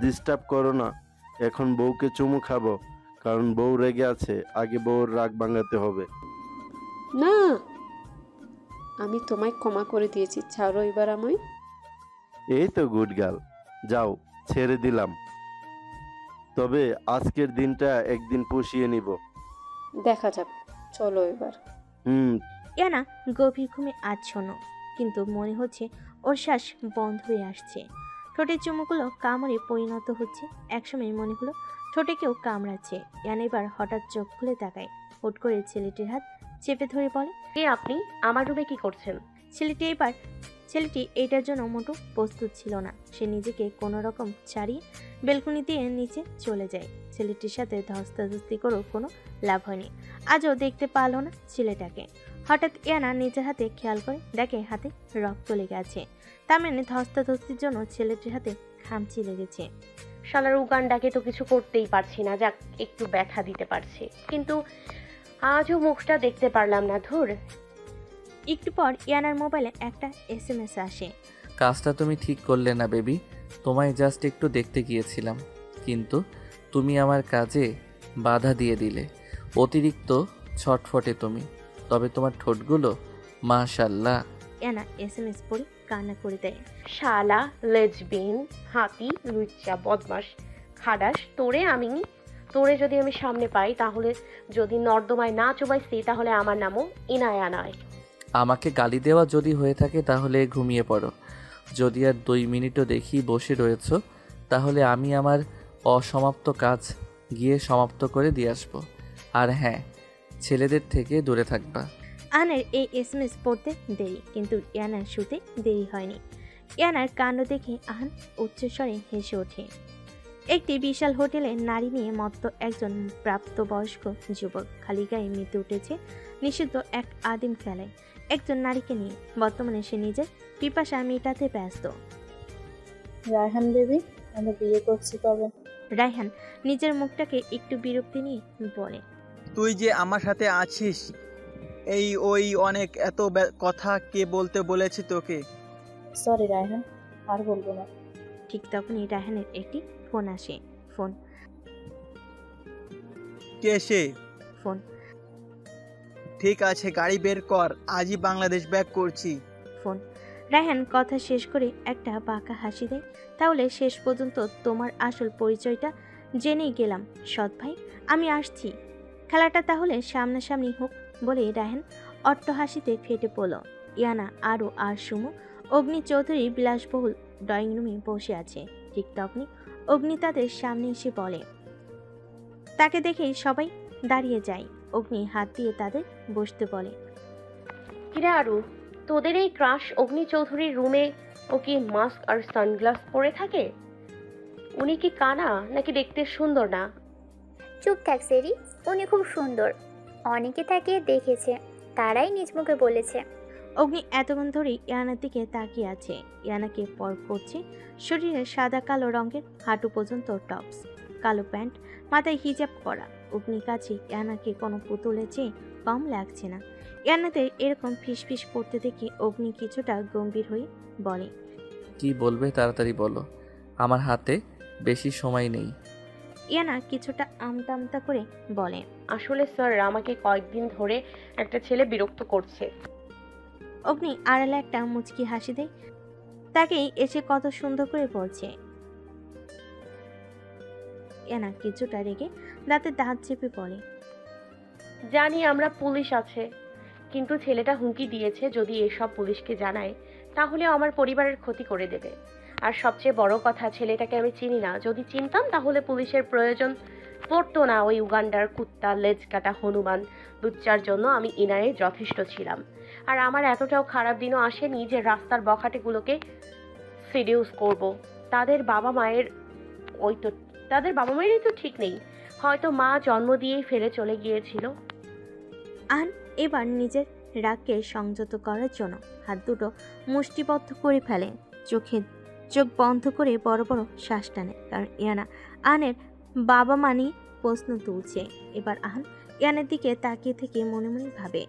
Speaker 1: ডিস্টার্ব করো না, এখন বউকে চুমু খাবো, কারণ বউ রেগে আছে, আগে বউর রাগ ভাঙাতে হবে।
Speaker 14: না, আমি তোমায় ক্ষমা করে দিয়েছি, ছাড়ো এবার আমায়।
Speaker 1: এই তো গুড গার্ল, যাও ছেড়ে দিলাম, তবে আজকের দিনটা একদিন পুষিয়ে নিব।
Speaker 14: দেখা যাবে, চলো এবার।
Speaker 2: ইয়ানা গভীর ঘুমে আচ্ছন্ন, কিন্তু মনে হচ্ছে ওর শ্বাস বন্ধ হয়ে আসছে। ঠোঁটের চুমুগুলো কামড়ে পরিণত হচ্ছে। একসময় মনে হলো ঠোঁটে কেউ কামড়াচ্ছে। ইয়ানা এবার হঠাৎ চোখ খুলে তাকায়। হুট করে ছেলেটির হাত চেপে ধরে বলে,
Speaker 7: কে আপনি? আমার রুমে কি করছেন?
Speaker 2: ছেলেটি এইটার জন্য মোটো প্রস্তুত ছিল না। সে নিজেকে কোনো রকম ছাড়িয়ে বেলকনি দিয়ে নিচে চলে যায়। ছেলেটির সাথে ধস্তাধস্তি করেও কোনো লাভ হয়নি। আজও দেখতে পারল না ছেলেটাকে। হঠাৎ ইয়ানা নিজের হাতে খেয়াল করে দেখে হাতে রক্ত লেগে আছে। তার মানে ধস্তাধস্তির জন্য ছেলেটির হাতে খামচি লেগেছে।
Speaker 7: শালার উগান্ডাকে তো কিছু করতেই পারছি না, যাক একটু ব্যথা দিতে পারছি, কিন্তু আজও মুখটা দেখতে পারলাম না। ধুর।
Speaker 2: একটু পর ইয়ানার মোবাইলে একটা SMS আসে।
Speaker 9: কাজটা তুমি ঠিক করলে না বেবি, তোমায় জাস্ট একটু দেখতে গিয়েছিলাম, কিন্তু তুমি আমার কাজে বাধা দিয়ে দিলে। অতিরিক্ত ছটফটে তুমি, তবে তোমার ঠোঁটগুলো মাশাল্লাহ।
Speaker 2: ইয়ানা SMS পড়ে কান্না করে দেয়।
Speaker 7: শালা, লেজবিন, হাতি, লুচ্চা, বদমাস, খাডাস, তোরে যদি আমি সামনে পাই, তাহলে যদি নর্দমায় না চুবাইছি, তাহলে আমার নামও ইনায়া নয়।
Speaker 9: আমাকে গালি দেওয়া যদি হয়ে থাকে তাহলে ঘুমিয়ে পড়ো। যদি আর 2 মিনিটও দেখি বসে রয়েছ, তাহলে আমি আমার অসমাপ্ত কাজ গিয়ে সমাপ্ত করে দিয়ে আসবো। আর হ্যাঁ, ছেলেদের থেকে দূরে থাকবা।
Speaker 2: আহানের এই SMS পড়তে দেরি, কিন্তু ইয়ানার শুতে দেরি হয়নি। ইয়ানার কাণ্ড দেখে আহান উচ্চস্বরে হেসে ওঠে। একটি বিশাল হোটেলে নারী নিয়ে মত্ত একজন প্রাপ্তবয়স্ক যুবক খালি গায়ে মেতে উঠেছে নিষিদ্ধ এক আদিম খেলায় একজন নারীকে নিয়ে। বর্তমানে সে নিজের পিপাসা মেটাতে ব্যস্ত।
Speaker 13: রায়হান বেবি, আমরা বিয়ে করছি কবে?
Speaker 2: রায়হান নিজের মুখটাকে একটু বিরক্তি নিয়ে বলে,
Speaker 16: তুই যে আমার সাথে আছিস, ওই অনেক এত কথা কে বলতে বলেছে তোকে?
Speaker 13: সরি রায়হান, আর বলবো না।
Speaker 2: ঠিক তখনই রায়হানের একটি ফোন আসে। ফোন।
Speaker 16: কে সে?
Speaker 2: ফোন।
Speaker 16: ঠিক আছে, গাড়ি বের কর, আজই বাংলাদেশ ব্যাক করছি।
Speaker 2: ফোন। রায়হান কথা শেষ করে একটা বাঁকা হাসি দেয়। তাহলে শেষ পর্যন্ত তোমার আসল পরিচয়টা জেনেই গেলাম সৎ ভাই, আমি আসছি। খেলাটা তাহলে সামনাসামনি হোক বলে রায়হান অট্ট হাসিতে ফেটে পড়ল। ইয়ানা আর সুমু অগ্নি চৌধুরী বিলাসবহুল ড্রয়িং রুমে বসে আছে। ঠিক তখনই অগ্নি তাদের সামনে এসে বলে। তাকে দেখেই সবাই দাঁড়িয়ে যায়। অগ্নি হাত দিয়ে তাদের বসতে বলে।
Speaker 7: কিরে আরু, তোদের এই ক্রাশ অগ্নি চৌধুরীর রুমে ও কি মাস্ক আর সানগ্লাস পরে থাকে? উনি কি কানা নাকি দেখতে সুন্দর না?
Speaker 4: চুপ থাক সেরি, উনি খুব সুন্দর। অনেকে তাকে দেখেছে, তারাই নিজ মুখে বলেছে।
Speaker 2: অগ্নি এতক্ষণ ধরেই ইয়ানার দিকে তাকিয়ে আছে। ইয়ানাকে পর করছে। শরীরে সাদা কালো রঙের হাঁটু পর্যন্ত টপস, কালো প্যান্ট, মাথায় হিজাব করা। অগ্নির কাছে ইয়ানাকে কোনো পুতুলের চেয়ে কম লাগছে না। ইয়ানাদের এরকম ফিসফিস করতে দেখে অগ্নি কিছুটা গম্ভীর হয়ে বলে,
Speaker 9: কি বলবে তাড়াতাড়ি বলো, আমার হাতে বেশি সময় নেই।
Speaker 2: ইয়ানা কিছুটা আমতা আমতা করে বলে,
Speaker 7: আসলে স্যার, আমাকে কয়েকদিন ধরে একটা ছেলে বিরক্ত করছে।
Speaker 2: অগ্নি আড়ালে একটা মুচকি হাসি দেয়। তাকেই এসে কত সুন্দর করে বলছে। ইয়ানা কিছুটা রেগে দাঁতে দাঁত চেপে বলে,
Speaker 7: জানি আমরা পুলিশ আছে, কিন্তু ছেলেটা হুমকি দিয়েছে যদি এসব পুলিশকে জানায় তাহলে আমার পরিবারের ক্ষতি করে দেবে। আর সবচেয়ে বড় কথা, ছেলেটাকে আমি চিনি না। যদি চিনতাম তাহলে পুলিশের প্রয়োজন পড়তো না। ওই উগান্ডার কুত্তা লেজ কাটা হনুমান লুচ্চার জন্য আমি ইনায়ে যথেষ্ট ছিলাম। আর আমার এতটাও খারাপ দিনও আসেনি যে রাস্তার বখাটেগুলোকে সিডিউস করব। তাদের বাবা মায়েরই তো ঠিক নেই, হয়তো মা জন্ম দিয়েই ফেলে চলে গিয়েছিল।
Speaker 2: আন এবার নিজের রাগকে সংযত করার জন্য হাত দুটো মুষ্টিবদ্ধ করে ফেলে। চোখ বন্ধ করে বড় বড় শ্বাস টানে, কারণ ইয়ানা আনের বাবা মা নিয়ে প্রশ্ন তুলছে। এবার আহান ইয়ানের দিকে তাকিয়ে থেকে মনে মনে ভাবে,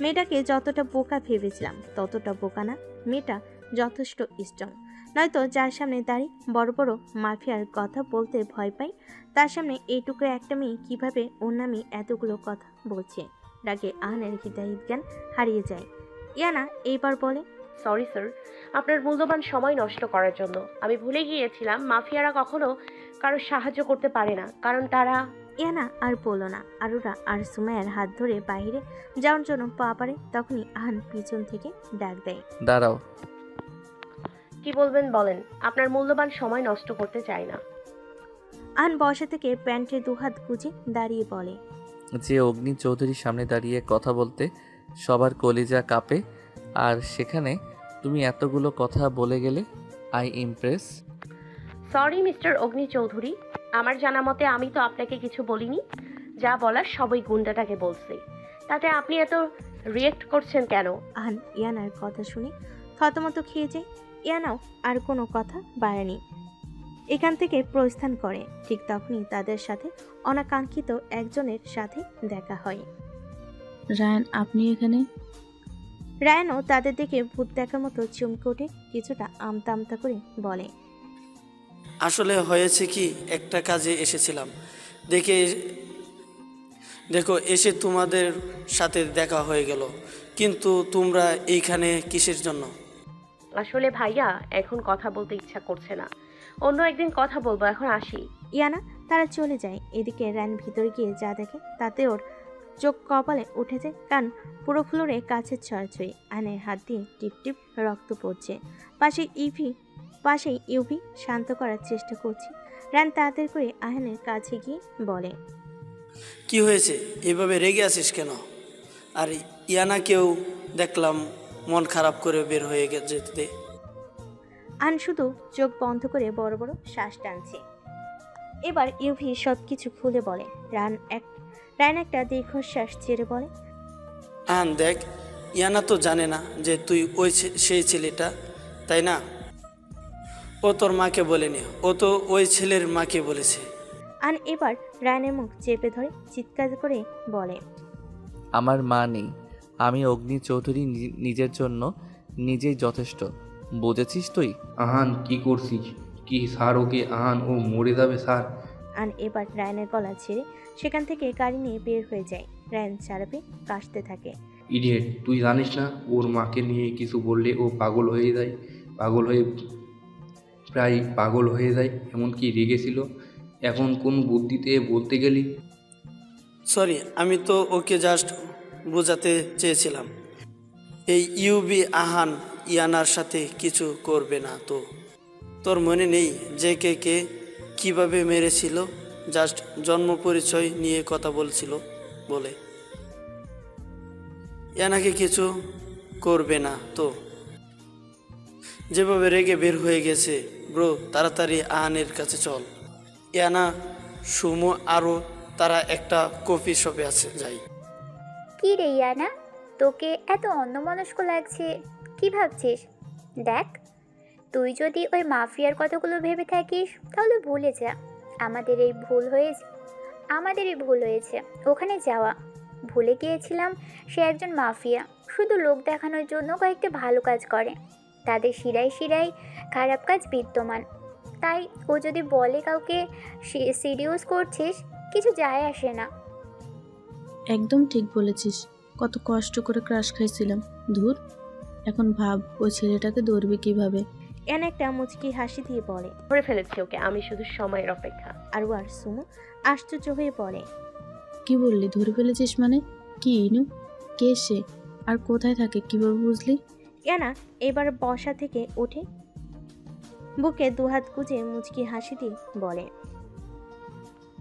Speaker 2: মেয়েটাকে যতটা বোকা ভেবেছিলাম ততটা বোকা না। মেয়েটা যথেষ্ট স্ট্রং, নয়তো যার সামনে দাঁড়িয়ে বড় বড় মাফিয়ার কথা বলতে ভয় পাই, তার সামনে এইটুকু একটা মেয়ে কিভাবে ওর নামে এতগুলো কথা বলছে। রাগে আহানের হৃদয়িক জ্ঞান হারিয়ে যায়। ইয়ানা এইবার বলে,
Speaker 7: সরি স্যার, আপনার মূল্যবান সময় নষ্ট করার জন্য। আমি ভুলে গিয়েছিলাম মাফিয়ারা কখনো কারো সাহায্য করতে পারে না, কারণ তারা।
Speaker 2: ইয়ানা আর বলল না। আরুরা আর সুমাইয়ার হাত ধরে বাইরে যাওয়ার জন্য পা পারে, তখনই আহান পিছন থেকে ডাক দেয়,
Speaker 9: দাঁড়াও।
Speaker 7: কি বলবেন বলেন, আপনার মূল্যবান সময় নষ্ট করতে চাই না।
Speaker 2: আহান বসা থেকে প্যান্টে দুহাত গুজে দাঁড়িয়ে বলে,
Speaker 9: যে অগ্নি চৌধুরীর সামনে দাঁড়িয়ে কথা বলতে সবার কলিজা কাঁপে, আর সেখানে তুমি এতগুলো কথা বলে গেলে। I Impress.
Speaker 7: সরি মিস্টার অগ্নি চৌধুরী, আমার জানা মতে আমি তো আপনাকে কিছু বলিনি। যা বলার সবই গুন্ডাটাকে বলছি, তাতে আপনি এত রিয়েক্ট করছেন কেন?
Speaker 2: আহান ইয়ানার কথা শুনে থতমত খেয়ে যায়। ইয়ানাও আর কোনো কথা বাড়েনি, এখান থেকে প্রস্থান করে। ঠিক তখনই তাদের সাথে অনাকাঙ্ক্ষিত একজনের সাথে দেখা হয়।
Speaker 5: রায়ান, আপনি এখানে?
Speaker 2: রায়ানও তাদের দেখে ভূত দেখার মতো চমকে ওঠে, কিছুটা আমতা আমতা করে বলে,
Speaker 10: আসলে হয়েছে কি, একটা কাজে এসেছিলাম, দেখো এসে তোমাদের সাথে দেখা হয়ে গেল। কিন্তু তোমরা এইখানে কিসের জন্য?
Speaker 7: আসলে ভাইয়া এখন কথা বলতে ইচ্ছা করছে না, অন্য একদিন কথা বলবো, এখন আসি।
Speaker 2: ইয়ানা তারা চলে যায়। এদিকে রায়ান ভিতরে গিয়ে যা দেখে তাতে ওর চোখ কপালে উঠে যায়, কারণ পুরো ফ্লোরে কাছের ছড়াছড়ি। আয়নের হাত দিয়ে টিপ টিপ রক্ত পড়ছে। পাশেই ইউভি শান্ত করার চেষ্টা করছে। রায়ান তাড়াতাড়ি করে আয়নের কাছে গিয়ে বলে,
Speaker 10: কি হয়েছে, এভাবে রেগে আছিস কেন? আর ইয়ানাকেও দেখলাম মন খারাপ করে বের হয়ে যেতে।
Speaker 2: আন শুধু চোখ বন্ধ করে বড় বড় শ্বাস টানছে। এবার ইউভি সব কিছু খুলে বলে। রায়ান একটা দীর্ঘশ্বাস ছেড়ে বলে,
Speaker 10: আন দেখ, ইয়ানা তো জানে না যে তুই সেই ছেলেটা, তাই না? ও তোর মাকে বলেনি, ও তো ওই ছেলের মাকে বলেছে।
Speaker 2: আন এবার রায়ানের মুখ চেপে ধরে চিৎকার করে বলে,
Speaker 9: আমার মা নেই, আমি অগ্নি চৌধুরী নিজের জন্য নিজেই যথেষ্ট, বুঝেছিস তুই?
Speaker 6: আহান কি করছিস? কি স্যার ওকে? আহান ও মরে যাবে স্যার।
Speaker 2: আন এবার রায়ানের গলা ছেড়ে সেখান থেকে গাড়ি নিয়ে বের হয়ে যায়। রায়ান চারাপে কাশতে থাকে।
Speaker 6: ইডিয়েট, তুই জানিস না ওর মাকে নিয়ে কিছু বললে ও পাগল হয়ে যায়, প্রায় পাগল হয়ে যায়, এমনকি রেগেছিল। এখন কোন বুদ্ধিতে বলতে গেলি?
Speaker 10: সরি, আমি তো ওকে জাস্ট বোঝাতে চেয়েছিলাম। এই ইউবি আহান ইয়ানার সাথে কিছু করবে না তো? তোর মনে নেই যে কে কিভাবে মেরেছিল? জাস্ট জন্ম পরিচয় নিয়ে কথা বলছিল বলে। ইয়ানাকে কিছু করবে না তো? যেভাবে রেগে বের হয়ে গেছে, ব্রো তাড়াতাড়ি আহানের কাছে চল। ইয়ানা, সুমো আরও তারা একটা কফি শপে আছে, যাই।
Speaker 4: কি রে ইয়ানা, তোকে এত অন্যমনস্ক লাগছে, কি ভাবছিস? দেখ, তুই যদি ওই মাফিয়ার কথাগুলো ভেবে থাকিস তাহলে ভুলে যা। আমাদেরই ভুল হয়েছে ওখানে যাওয়া। ভুলে গিয়েছিলাম সে একজন মাফিয়া, শুধু লোক দেখানোর জন্য কয়েকটা ভালো কাজ করে। তাদের শিরায় শিরায় খারাপ কাজ বিদ্যমান। তাই ও যদি বলে কাউকে সিরিয়াস করছিস, কিছু যায় আসে না।
Speaker 5: একদম ঠিক বলেছিস, কত কষ্ট করে ক্রাশ খাইছিলাম। ধুর, এখন ভাব ওই ছেলেটাকে ধরবে কিভাবে।
Speaker 2: এন একটা মুচকি হাসি দিয়ে বলে,
Speaker 7: ধরে ফেলেছি ওকে, আমি শুধু সময়ের অপেক্ষা।
Speaker 2: আর সুমো আশ্চর্য হয়ে বলে,
Speaker 5: কি বললি ধরে ফেলেছিস মানে? কি ইনু? কে সে? আর কোথায় থাকে কিভাবে বুঝলি?
Speaker 2: ইয়ানা এবার বসা থেকে উঠে বুকে দুহাত গুজে মুচকি হাসি দিয়ে বলে,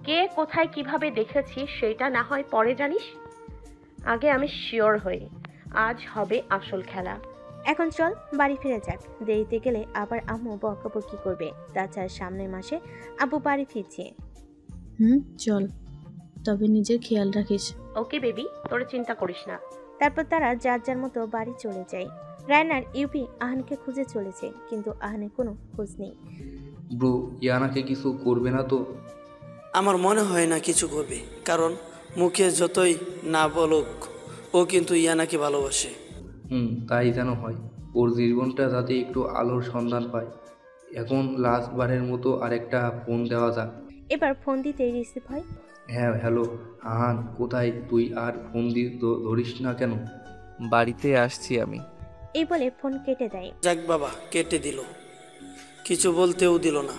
Speaker 7: কে কোথায় কিভাবে দেখেছি সেটা না হয় পরে জানিস, আগে আমি শিওর হই। আজ হবে আসল খেলা।
Speaker 2: এখন চল বাড়ি ফিরে যাক, দেরিতে গেলে আবার আম্মু বকাবকি করবে। তাছাড়া সামনের মাসে আব্বু বাড়ি ফিরছে।
Speaker 5: চল, তবে নিজের খেয়াল রাখিস।
Speaker 7: ওকে বেবি, তোরা চিন্তা করিস না।
Speaker 2: তারপর তারা যার যার মতো বাড়ি চলে যায়। রায়নার ইউপি আহানকে খুঁজে চলেছে, কিন্তু আহানের কোনো খোঁজ নেই।
Speaker 6: ব্রো, ইয়ানাকে কিছু করবে না তো?
Speaker 10: আমার মনে হয় না কিছু করবে, কারণ মুখে যতই না বলুক ও কিন্তু ইয়ানাকে ভালোবাসে।
Speaker 6: তাই যেন হয়। ওর জীবনটা যাতে একটু আলোর সন্ধান পায়। এখন লাস্ট বারের মতো আরেকটা ফোন দেওয়া যাক।
Speaker 2: এবার ফোন দিতে রিসিভ হয়।
Speaker 6: হ্যাঁ হ্যালো আহান, কোথায় তুই? আর ফোন ধরিস না কেন?
Speaker 9: বাড়িতে আসছি আমি।
Speaker 2: এই বলে ফোন কেটে দেয়।
Speaker 10: যাক বাবা, কেটে দিল, কিছু বলতেও দিল না।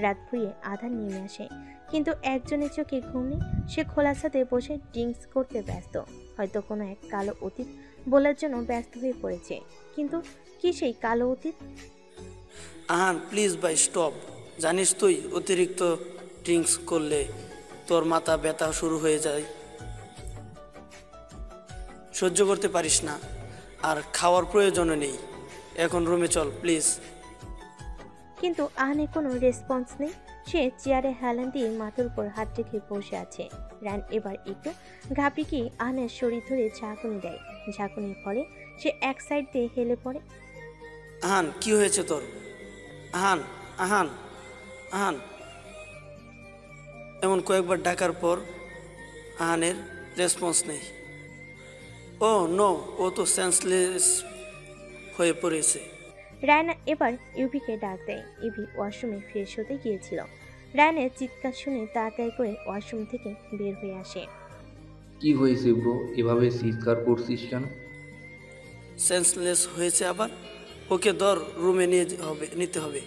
Speaker 2: রাত ফুরিয়ে আধার নেমে আসে, কিন্তু একজনের চোখে ঘুম নেই। সে খোলার সাথে বসে ড্রিঙ্কস করতে ব্যস্ত, হয়তো কোনো এক কালো অতীত বলার জন্য ব্যস্ত হয়ে পড়েছে। কিন্তু কি সেই কালো অতীত?
Speaker 10: আহান প্লিজ ভাই স্টপ। জানিস তুই অতিরিক্ত ড্রিঙ্কস করলে তোর মাথা ব্যথা শুরু হয়ে যায়, সহ্য করতে পারিস না, আর খাওয়ার প্রয়োজনও নেই। এখন রুমে চল প্লিজ।
Speaker 2: কিন্তু আহানের কোনো রেসপন্স নেই। সে চেয়ারে হেলান দিয়ে মাথার উপর হাত রেখে বসে আছে। রান এবার একটু ঘাবড়ে গিয়ে আহানের শরীর ধরে ঝাঁকুনি দেয়। ঝাঁকুনির ফলে সে এক সাইড দিয়ে হেলে পড়ে।
Speaker 10: আহান কি হয়েছে তোর? আহান আহান আহান। এমন কয়েকবার ডাকার পর আহানের রেসপন্স নেই। ও নো, ও তো সেন্সলেস হয়ে পড়েছে।
Speaker 2: রায়না এবার ইউভিকে ডাক দেয়। ইভি ওয়াশরুমে ফ্রেশ হতে গিয়েছিল। রায়নের চিৎকার শুনে তাড়াতাড়ি করে ওয়াশরুম থেকে বের হয়ে আসে।
Speaker 6: কি হয়েছে ব্রো, এভাবে চিৎকার করছিস কেন?
Speaker 10: সেন্সলেস হয়েছে আবার। ওকে ধর, রুমে নিতে হবে।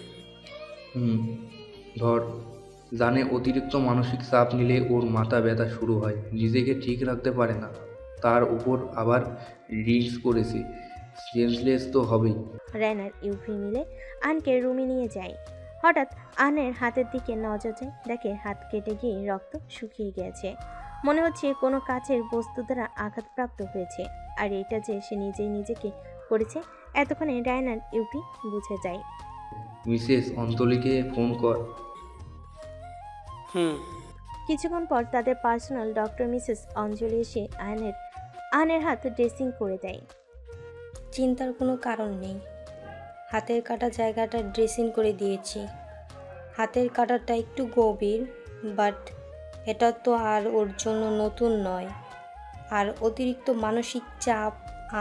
Speaker 6: ধর। জানে অতিরিক্ত মানসিক চাপ নিলে ওর মাথা ব্যথা শুরু হয়, নিজেকে ঠিক রাখতে পারে না, তার উপর আবার ড্রিঙ্কস করেছে, সেন্সলেস তো হবেই।
Speaker 2: রায়নার ইউভি মিলে আনকে রুমে নিয়ে যায়। হঠাৎ আনের হাতের দিকে নজর যায়, দেখে হাত কেটে গিয়ে রক্ত শুকিয়ে গেছে। মনে হচ্ছে কোনো কাচের বস্তু দ্বারা আঘাতপ্রাপ্ত হয়েছে, আর এটা যে সে নিজেই নিজেকে করেছে। এতক্ষণে রায়নার ইউভি বুঝে যায়।
Speaker 6: মিসেস অন্তলিকে ফোন কর।
Speaker 2: কিছুক্ষণ পর তাদের পার্সোনাল ডক্টর মিসেস অঞ্জলি এসে আনের হাত ড্রেসিং করে দেয়।
Speaker 17: চিন্তার কোনো কারণ নেই, হাতের কাটা জায়গাটা ড্রেসিং করে দিয়েছি। হাতের কাটাটা একটু গভীর, বাট এটা তো আর ওর জন্য নতুন নয়। আর অতিরিক্ত মানসিক চাপ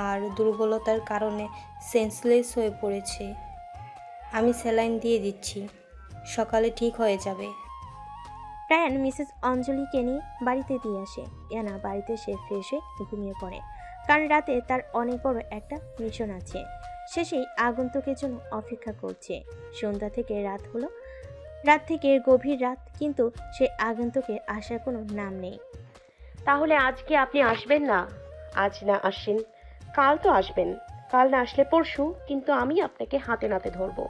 Speaker 17: আর দুর্বলতার কারণে সেন্সলেস হয়ে পড়েছে। আমি স্যালাইন দিয়ে দিচ্ছি, সকালে ঠিক হয়ে যাবে।
Speaker 2: রায়ান মিসেস অঞ্জলিকে নিয়ে বাড়িতে দিয়ে আসে। ইয়ানা বাড়িতে সে ফ্রেশ হয়ে ঘুমিয়ে পড়ে, কারণ রাতে তার অনেক বড় একটা মিশন আছে। সে সেই আগন্তুকের জন্য অপেক্ষা করছে। সন্ধ্যা থেকে রাত হলো, রাত থেকে গভীর রাত, কিন্তু সে আগন্তুকের আসার কোনো নাম নেই।
Speaker 7: তাহলে আজকে আপনি আসবেন না? আজ না আসেন কাল তো আসবেন, কাল না আসলে পরশু, কিন্তু আমি আপনাকে হাতে নাতে ধরবো।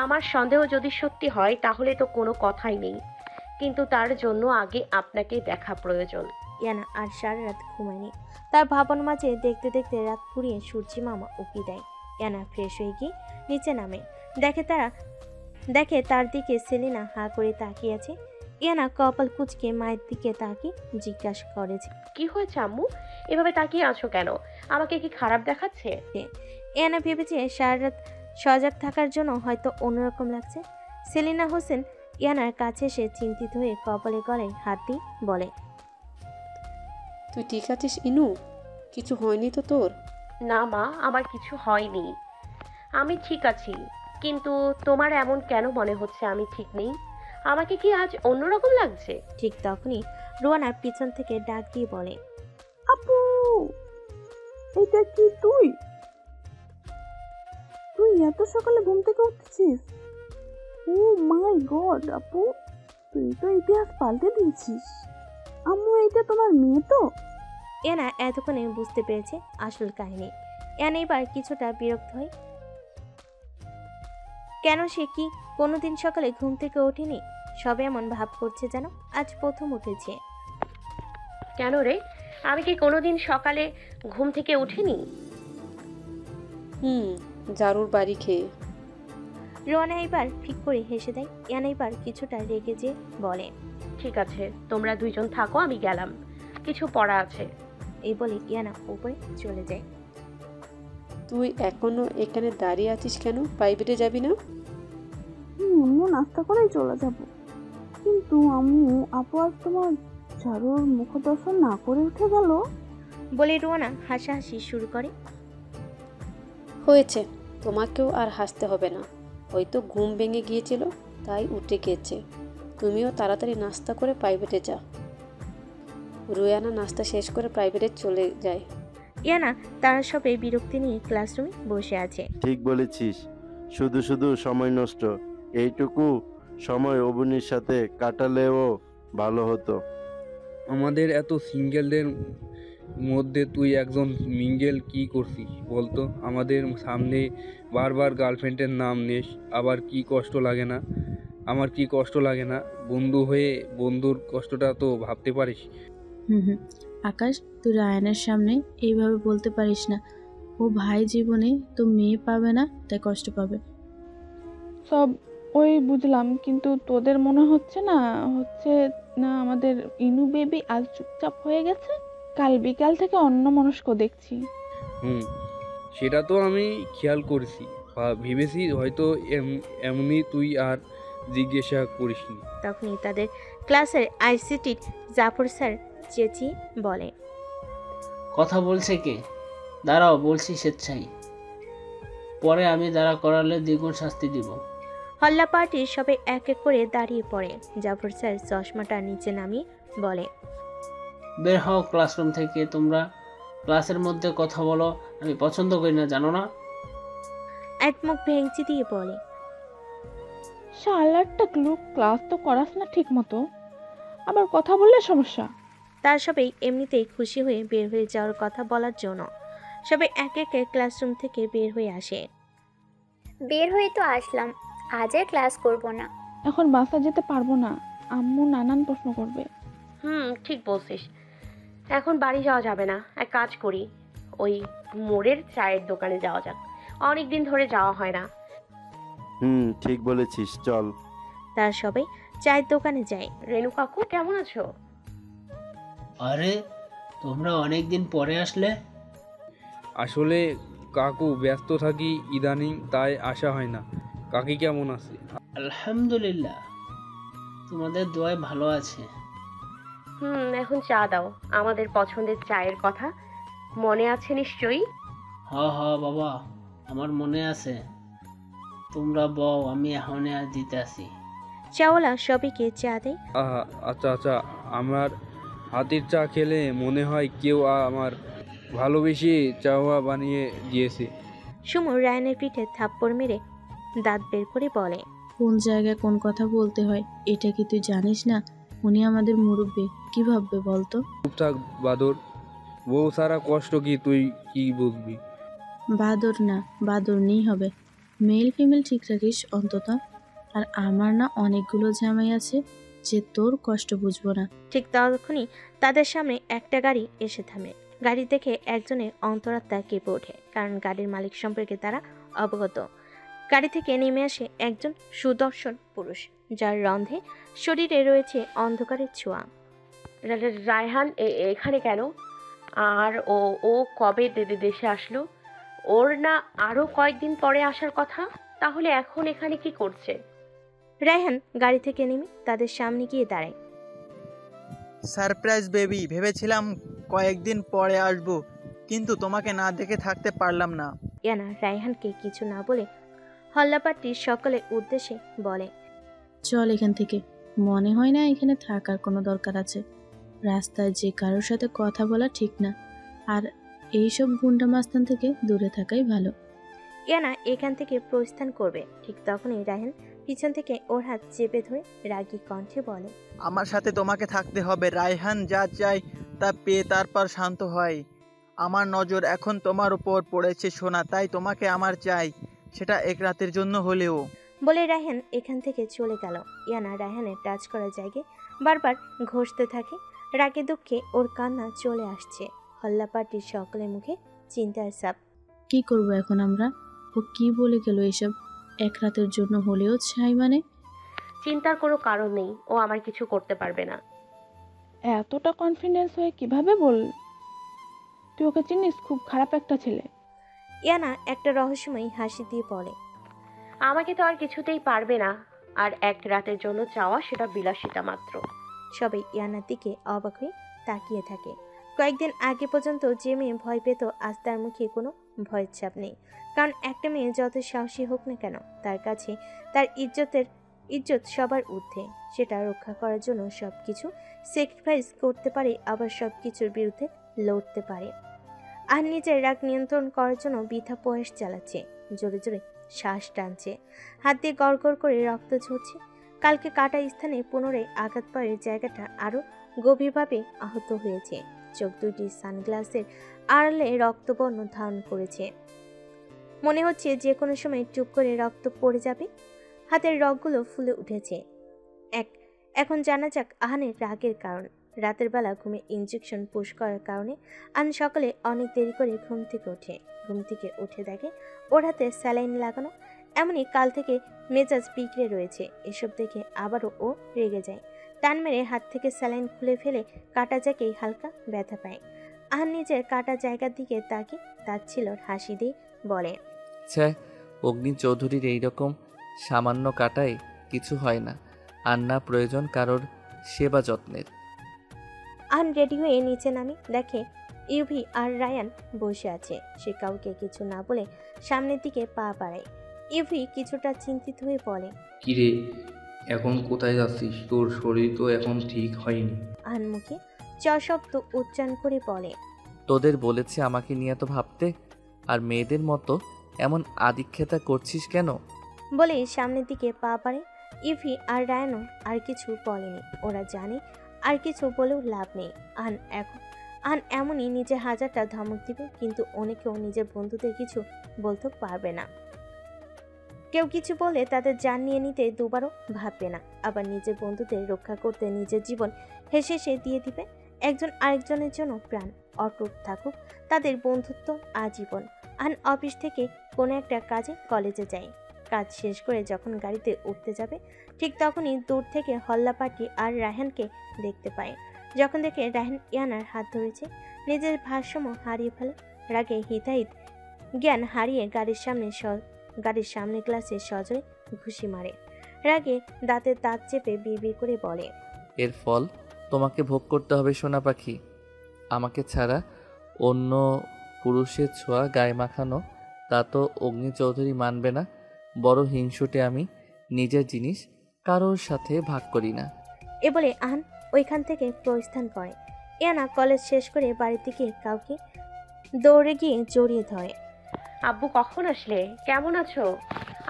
Speaker 7: আমার সন্দেহ যদি সত্যি হয় তাহলে তো কোনো কথাই নেই, কিন্তু তার জন্য আগে আপনাকে দেখা প্রয়োজন।
Speaker 2: ইয়ানা আর সারা রাত ঘুমায়নি। তার ভাবনার মাঝে দেখতে দেখতে রাত ফুরিয়ে সূর্যি মামা উকি দেয়। ইয়ানা ফ্রেশ হয়ে গিয়ে নিচে নামে, দেখে তার দিকে সেলিনা হা করে তাকিয়ে আছে। ইয়ানা কপাল কুঁচকে মায়ের দিকে তাকিয়ে জিজ্ঞাসা করে,
Speaker 7: কি হয়েছে আম্মু, এভাবে তাকিয়ে আছো কেন? আমাকে কি খারাপ দেখাচ্ছে?
Speaker 2: ইয়ানা ভেবেছে সারা রাত সজাগ থাকার জন্য হয়তো অন্যরকম লাগছে। সেলিনা হোসেন ইয়ানার কাছে এসে চিন্তিত হয়ে কপালে গলায় হাত দিয়ে বলে,
Speaker 14: তুই ঠিক আছিস ইনু? কিছু হয়নি তো তোর?
Speaker 7: না মা, আমার কিছু হয়নি, আমি ঠিক আছি। কিন্তু তোমার এমন কেন মনে হচ্ছে আমি ঠিক নেই? আমাকে কি আজ অন্যরকম লাগছে?
Speaker 2: ঠিক তখনই রোয়ানা পিছন থেকে ডাক দিয়ে বলে,
Speaker 3: আপু, এটা কি তুই? তুই এত সকালে ঘুম থেকে উঠছিস? ও মাই গড আপু, তুই তো ইতিহাস পাল্টে দিয়েছিস। আম্মু, এটা তোমার মেয়ে তো?
Speaker 2: এনা এতক্ষণে বুঝতে পেরেছে আসল কাহিনী। এনা এবার কিছুটা বিরক্ত হয়। কেন সে কি কোনোদিন সকালে ঘুম থেকে ওঠেনি? সবে এমন ভাব করছে যেন আজ প্রথম উঠেছে।
Speaker 7: কেন রে, আমি কি কোনোদিন সকালে ঘুম থেকে উঠিনি?
Speaker 14: জারুর বাড়ি খেয়ে।
Speaker 2: রোয়ানা এবার ঠিক করে হেসে দেয়। ইয়ানা এবার কিছুটা রেগে যে বলে,
Speaker 7: ঠিক আছে, তোমরা দুইজন থাকো, আমি গেলাম, কিছু পড়া আছে।
Speaker 2: এই বলে ইয়ানা উপরে চলে যায়।
Speaker 14: তুই এখনো এখানে দাঁড়িয়ে আছিস কেন? প্রাইভেটে যাবি না?
Speaker 3: আম্মু, নাস্তা করেই চলে যাব। কিন্তু আম্মু, আপু আজ তোমার ঝাড়ুর মুখ দর্শন না করে উঠে গেল।
Speaker 2: বলে রোয়ানা হাসাহাসি শুরু করে।
Speaker 14: হয়েছে, তোমাকেও আর হাসতে হবে না, হয়তো ঘুম ভেঙে গিয়েছিল তাই উঠে গেছে। তুমিও তাড়াতাড়ি নাস্তা করে প্রাইভেটে যা। রুয়ানা নাস্তা শেষ করে প্রাইভেটে চলে যায়।
Speaker 2: ইয়ানা তারা সবাই বিরক্তি নিয়ে ক্লাসরুমে বসে আছে।
Speaker 1: ঠিক বলেছিস, শুধু শুধু সময় নষ্ট। এইটুকু সময় অবনীর সাথে কাটালেও ভালো হতো।
Speaker 6: আমাদের এত সিঙ্গেলদের মধ্যে তুই একজন মিঙ্গেল কি করছিস বলতো? আমাদের সামনে বারবার গার্লফ্রেন্ডের নাম নেস, আবার কি কষ্ট লাগে না? আমার কি কষ্ট লাগে না? বন্ধু হয়ে বন্ধুর কষ্টটা তো ভাবতে পারিস।
Speaker 5: হুম, আকাশ, তুই রায়ানের সামনে এইভাবে বলতে পারিস না। ও ভাই জীবনে তো মেয়ে পাবে না, তাই কষ্ট পাবে।
Speaker 3: সব ওই বুঝলাম, কিন্তু তোদের মনে হচ্ছে না আমাদের ইনু বেবি আজ চুপচাপ হয়ে গেছে? কাল বিকাল থেকে অন্যমনস্ক দেখছি।
Speaker 6: সেটা তো আমি খেয়াল করেছি, ভেবেছি হয়তো এমনি তুই আর জিজ্ঞাসা করিসনি।
Speaker 2: তখনই তাদের ক্লাসের আইসিটির জাফর স্যার চেঁচিয়ে বলে,
Speaker 18: কথা বলছে কে? দাঁড়াও, বলছি স্বেচ্ছাই, পরে আমি দাঁড়া করালে দ্বিগুণ শাস্তি দিব।
Speaker 2: হল্লা পার্টির সবাই এক এক করে দাঁড়িয়ে পড়ে। জাফর স্যার চশমাটা নিচে নামিয়ে বলে,
Speaker 18: বের হও ক্লাসরুম থেকে। তোমরা ক্লাসের মধ্যে কথা বলো আমি পছন্দ করি না, জানো না?
Speaker 2: এক মুখ ভেঙচি দিয়ে বলে,
Speaker 3: শালারটা ক্লাস তো করাস না ঠিক মতো, আবার কথা বললে সমস্যা।
Speaker 2: তার সবাই এমনিতেই খুশি হয়ে বের হয়ে যাওয়ার কথা বলার জন্য সবাই এক এক ক্লাসরুম থেকে বের হয়ে আসে।
Speaker 4: বের হয়ে তো আসলাম, আজ আর ক্লাস করব না।
Speaker 3: এখন বাসা যেতে পারবো না, আম্মু নানান প্রশ্ন করবে।
Speaker 7: ঠিক বলছিস, এখন বাড়ি যাওয়া যাবে না। এক কাজ করি, ওই মোড়ের চায়ের দোকানে যাওয়া যাক, অনেক দিন ধরে যাওয়া হয় না।
Speaker 1: ঠিক বলেছিস, চল।
Speaker 2: তারা সবাই চায়ের দোকানে যায়।
Speaker 7: রেণু কাকু কেমন আছো?
Speaker 18: আরে তোমরা অনেক দিন পরে আসলে।
Speaker 6: আসলে কাকু ব্যস্ত থাকি ইদানিং, তাই আসা হয় না। কাকি কেমন আছে?
Speaker 18: আলহামদুলিল্লাহ, তোমাদের দোয়ায় ভালো আছে।
Speaker 7: এখন চা দাও, আমাদের পছন্দের চায়ের কথা মনে আছে নিশ্চয়ই?
Speaker 18: হ বাবা, আমার মনে আছে। তোমরা বও, আমি এখন আর দিতে আসি।
Speaker 2: চাওয়ালা সবাইকে চা দেয়।
Speaker 6: আচ্ছা, আমার হাতের চা খেলে মনে হয় কেউ আমার ভালোবেসে চাওয়া বানিয়ে দিয়েছে।
Speaker 2: সুমন রায়ানের পিঠে থাপ্পড় মেরে দাঁত বের করে বলে,
Speaker 5: কোন জায়গায় কোন কথা বলতে হয় এটা কি তুই জানিস না? উনি আমাদের মুরব্বী, কি ভাববে বলতো?
Speaker 6: চুপ থাক বাদর, বউ সারা কষ্ট কি তুই কি বুঝবি?
Speaker 5: বাদর না, বাদর নেই হবে। মেল ফিমেল ঠিক রাখিস অন্তত। আর আমার না অনেকগুলো জামাই আছে যে তোর কষ্ট বুঝবো না।
Speaker 2: ঠিক তখনই তাদের সামনে একটা গাড়ি এসে থামে। গাড়ি দেখে একজনের অন্তরাত্মা কেঁপে ওঠে, কারণ গাড়ির মালিক সম্পর্কে তারা অবগত। গাড়ি থেকে নেমে আসে একজন সুদর্শন পুরুষ, যার রন্ধে শরীরে রয়েছে অন্ধকারের ছোঁয়া।
Speaker 7: রায়হান এখানে কেন? আর ও কবে দেশে আসলো? ওর না আরো কয়েকদিন পরে আসার কথা, তাহলে এখন এখানে কি করছে?
Speaker 2: রায়হান গাড়ি থেকে নেমে তাদের সামনে গিয়ে দাঁড়ায়।
Speaker 16: সারপ্রাইজ বেবি, ভেবেছিলাম কয়েকদিন পরে আসবো, কিন্তু তোমাকে না দেখে থাকতে পারলাম না।
Speaker 2: ইয়ানা রায়হানকে কিছু না বলে হল্লাপাট্টির সকলের উদ্দেশ্যে বলে,
Speaker 5: চল এখান থেকে। মনে হয় না এখানে থাকার কোনো দরকার আছে। রাস্তায় যে কারোর সাথে কথা বলা ঠিক না, আর এইসব গুন্ডা মাস্তান থেকে দূরে থাকাই ভালো।
Speaker 2: ইয়ানা এখান থেকে প্রস্থান করবে, ঠিক তখনই রায়হান পিছন থেকে ওর হাত চেপে ধরে রাগী কণ্ঠে বলে,
Speaker 16: আমার সাথে তোমাকে থাকতে হবে। রায়হান যা চাই তা পেয়ে তারপর শান্ত হয়। আমার নজর এখন তোমার উপর পড়েছে সোনা, তাই তোমাকে আমার চাই, সেটা এক রাতের জন্য হলেও।
Speaker 2: বলে রায়হান এখান থেকে চলে গেল। ইয়ানা রায়হানের টাচ করা জায়গায় বারবার ঘষতে থাকে। রাগে দুঃখে ওর কান্না চলে আসছে। হল্লাপাটির সকলের মুখে চিন্তার ছাপ।
Speaker 5: কি করব এখন আমরা? ও কি বলে গেল এসব? এক রাতের জন্য হলেও চাই মানে?
Speaker 7: চিন্তার কোনো কারণ নেই, ও আমার কিছু করতে পারবে না।
Speaker 3: এতটা কনফিডেন্স হয়ে কিভাবে বল? তুই ওকে চিনিস? খুব খারাপ একটা ছেলে।
Speaker 2: ইয়ানা একটা রহস্যময়ী হাসি দিয়ে বলে,
Speaker 7: আমাকে তো আর কিছুতেই পারবে না, আর এক রাতের জন্য চাওয়া সেটা বিলাসিতা মাত্র।
Speaker 2: সবাই ইয়ানার দিকে অবাক হয়ে তাকিয়ে থাকে। কয়েকদিন আগে পর্যন্ত যে মেয়ে ভয় পেত, আজ তার মুখে কোনো ভয়ের ছাপ নেই। কারণ একটা মেয়ে যত সাহসী হোক না কেন, তার কাছে তার ইজ্জত সবার ঊর্ধ্বে। সেটা রক্ষা করার জন্য সব কিছু স্যাক্রিফাইস করতে পারে, আবার সব কিছুর বিরুদ্ধে লড়তে পারে। আর নিজের রাগ নিয়ন্ত্রণ করার জন্য বৃথা প্রয়াস চালাচ্ছে, জোরে জোরে শ্বাস টানছে, হাত দিয়ে গড়গড় করে রক্ত ঝরছে। কালকে কাটা স্থানে পুনরায় আঘাত পাওয়ার জায়গাটা আরও গভীরভাবে আহত হয়েছে। চোখ দুটি সানগ্লাসের আড়ালে রক্তবর্ণ ধারণ করেছে। মনে হচ্ছে যে কোনো সময় টুপ করে রক্ত পড়ে যাবে। হাতের রগগুলো ফুলে উঠেছে। এখন জানা যাক আহানের রাগের কারণ। রাতের বেলা ঘুমে ইঞ্জেকশন পুশ করার কারণে আহান সকালে অনেক দেরি করে ঘুম থেকে উঠে দেখে ওর হাতে স্যালাইন লাগানো। এমনই কাল থেকে মেজাজ বিগড়ে রয়েছে। এসব দেখে আবারও ও রেগে যায়। টান মেরে হাত থেকে স্যালাইন খুলে ফেলে কাটা জায়গায় হালকা ব্যথা পায়। আহান নিজের কাটা জায়গার দিকে তাকিয়ে তাচ্ছিল্যের হাসি দিয়ে বলে,
Speaker 9: আচ্ছা, অগ্নি চৌধুরীর এইরকম সামান্য কাটায় কিছু হয় না, আর না প্রয়োজন কারোর সেবা যত্নের।
Speaker 2: আহান রেডি হয়ে নিচে নামে, দেখে ইউভি আর রায়ান বসে আছে। সে কাউকে কিছু না বলে সামনের দিকে পা বাড়ায়। ইউভি কিছুটা চিন্তিত হয়ে বলে,
Speaker 6: কিরে, এখন কোথায় যাচ্ছিস? তোর শরীর তো এখন ঠিক হয়নি।
Speaker 2: আহান মুখে চ শব্দ উচ্চারণ করে বলে,
Speaker 9: তোদের বলেছি আমাকে নিয়ে তো ভাবতে, আর মেয়েদের মতো এমন আদিক্ষেতা করছিস কেন?
Speaker 2: বলে সামনের দিকে পা বাড়ে। ইভি আর রায়ানও আর কিছু বলেনি। ওরা জানে আর কিছু বলেও লাভ নেই। আহান এমনই নিজে হাজারটা ধমক দিবে, কিন্তু অনেকেও নিজের বন্ধুদের কিছু বলতে পারবে না। কেউ কিছু বলে তাদের জান নিয়ে নিতে দুবারও ভাববে না। আবার নিজের বন্ধুদের রক্ষা করতে নিজের জীবন হেসে হেসে দিয়ে দিবে। একজন আরেকজনের জন্য প্রাণ অটুট থাকুক তাদের বন্ধুত্ব আজীবন। আহান অফিস থেকে কোনো একটা কাজে কলেজে যায়। কাজ শেষ করে যখন গাড়িতে উঠতে যাবে, ঠিক তখনই দূর থেকে হল্লা পার্টি আর রায়হানকে দেখতে পায়। যখন দেখে রায়হান ইয়ানার হাত ধরেছে, নিজের ভারসাম্য হারিয়ে ফেলে। রাগে হিতাহিত জ্ঞান হারিয়ে গাড়ির সামনে গ্লাসে সজোরে ঘুষি মারে। রাগে দাঁতের দাঁত চেপে বিড়বিড় করে বলে,
Speaker 9: এর ফল তোমাকে ভোগ করতে হবে সোনা পাখি। আমাকে ছাড়া অন্য পুরুষের ছোঁয়া গায়ে মাখানো তা তো অগ্নি চৌধুরী মানবে না। বড় হিংসুটে আমি, নিজের জিনিস কারোর সাথে ভাগ করি না।
Speaker 2: এ বলে আহান ওইখান থেকে প্রস্থান করে। ইয়ানা কলেজ শেষ করে বাড়ির দিকে কাউকে দৌড়ে গিয়ে জড়িয়ে ধরে।
Speaker 7: আব্বু কখন আসলে? কেমন আছো?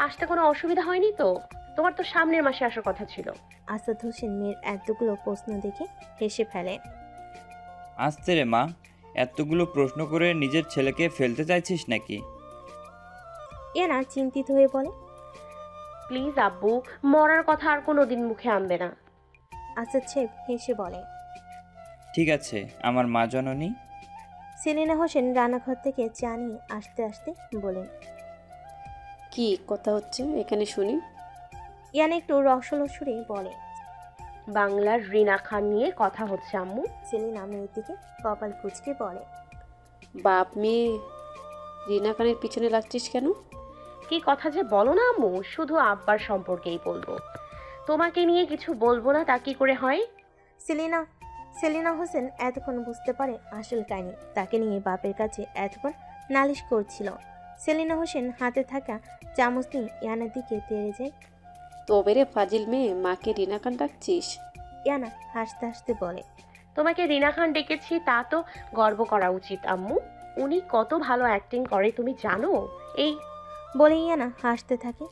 Speaker 7: আসতে কোনো অসুবিধা হয়নি তো? তোমার তো সামনের মাসে আসার কথা ছিল।
Speaker 2: আসাদ হোসেন মেয়ের এতগুলো প্রশ্ন দেখে হেসে ফেলে।
Speaker 19: আসতে রে মা, এতগুলো প্রশ্ন করে নিজের ছেলেকে ফেলতে চাইছিস নাকি?
Speaker 2: ইয়ানা চিন্তিত হয়ে বলে,
Speaker 7: প্লিজ আব্বু, মরার কথা আর কোনোদিন মুখে আনবে না।
Speaker 2: আসাদ সাহেব হেসে বলে,
Speaker 19: ঠিক আছে আমার মা জননী।
Speaker 2: সেলিনা হোসেন রান্নাঘর থেকে চা নিয়ে আসতে আসতে বলেন,
Speaker 14: কি কথা হচ্ছে এখানে শুনি?
Speaker 2: ইয়ানা একটু রসলো সুরে বলে,
Speaker 7: বাংলার রিনা খান নিয়ে কথা হচ্ছে আম্মু।
Speaker 2: সেলিনা মেয়ের দিকে কপাল কুঁচকে বলে,
Speaker 14: বাপ মেয়ে রিনা খানের পিছনে লাগছিস কেন?
Speaker 7: কি কথা যে বলো না আম্মু, শুধু আব্বার সম্পর্কেই বলবো, তোমাকে নিয়ে কিছু বলবো না তা কি করে হয়?
Speaker 2: সেলিনা হোসেন এতক্ষণ বুঝতে পারে আসল কাহিনী। তাকে নিয়ে বাপের কাছে এতক্ষণ নালিশ করছিল। সেলিনা হোসেন হাতে থাকা চামচ নিয়ে ইয়ানার দিকে তেড়ে যায়।
Speaker 14: তবে রে ফাজিল মেয়ে, মাকে রিনা খান ডাকছিস?
Speaker 2: ইয়ানা হাসতে হাসতে বলে,
Speaker 7: তোমাকে রিনা খান ডেকেছি তা তো গর্ব করা উচিত আম্মু। উনি কত ভালো অ্যাক্টিং করে তুমি জানো? এই
Speaker 2: বলে ইয়ানা হাসতে থাকে।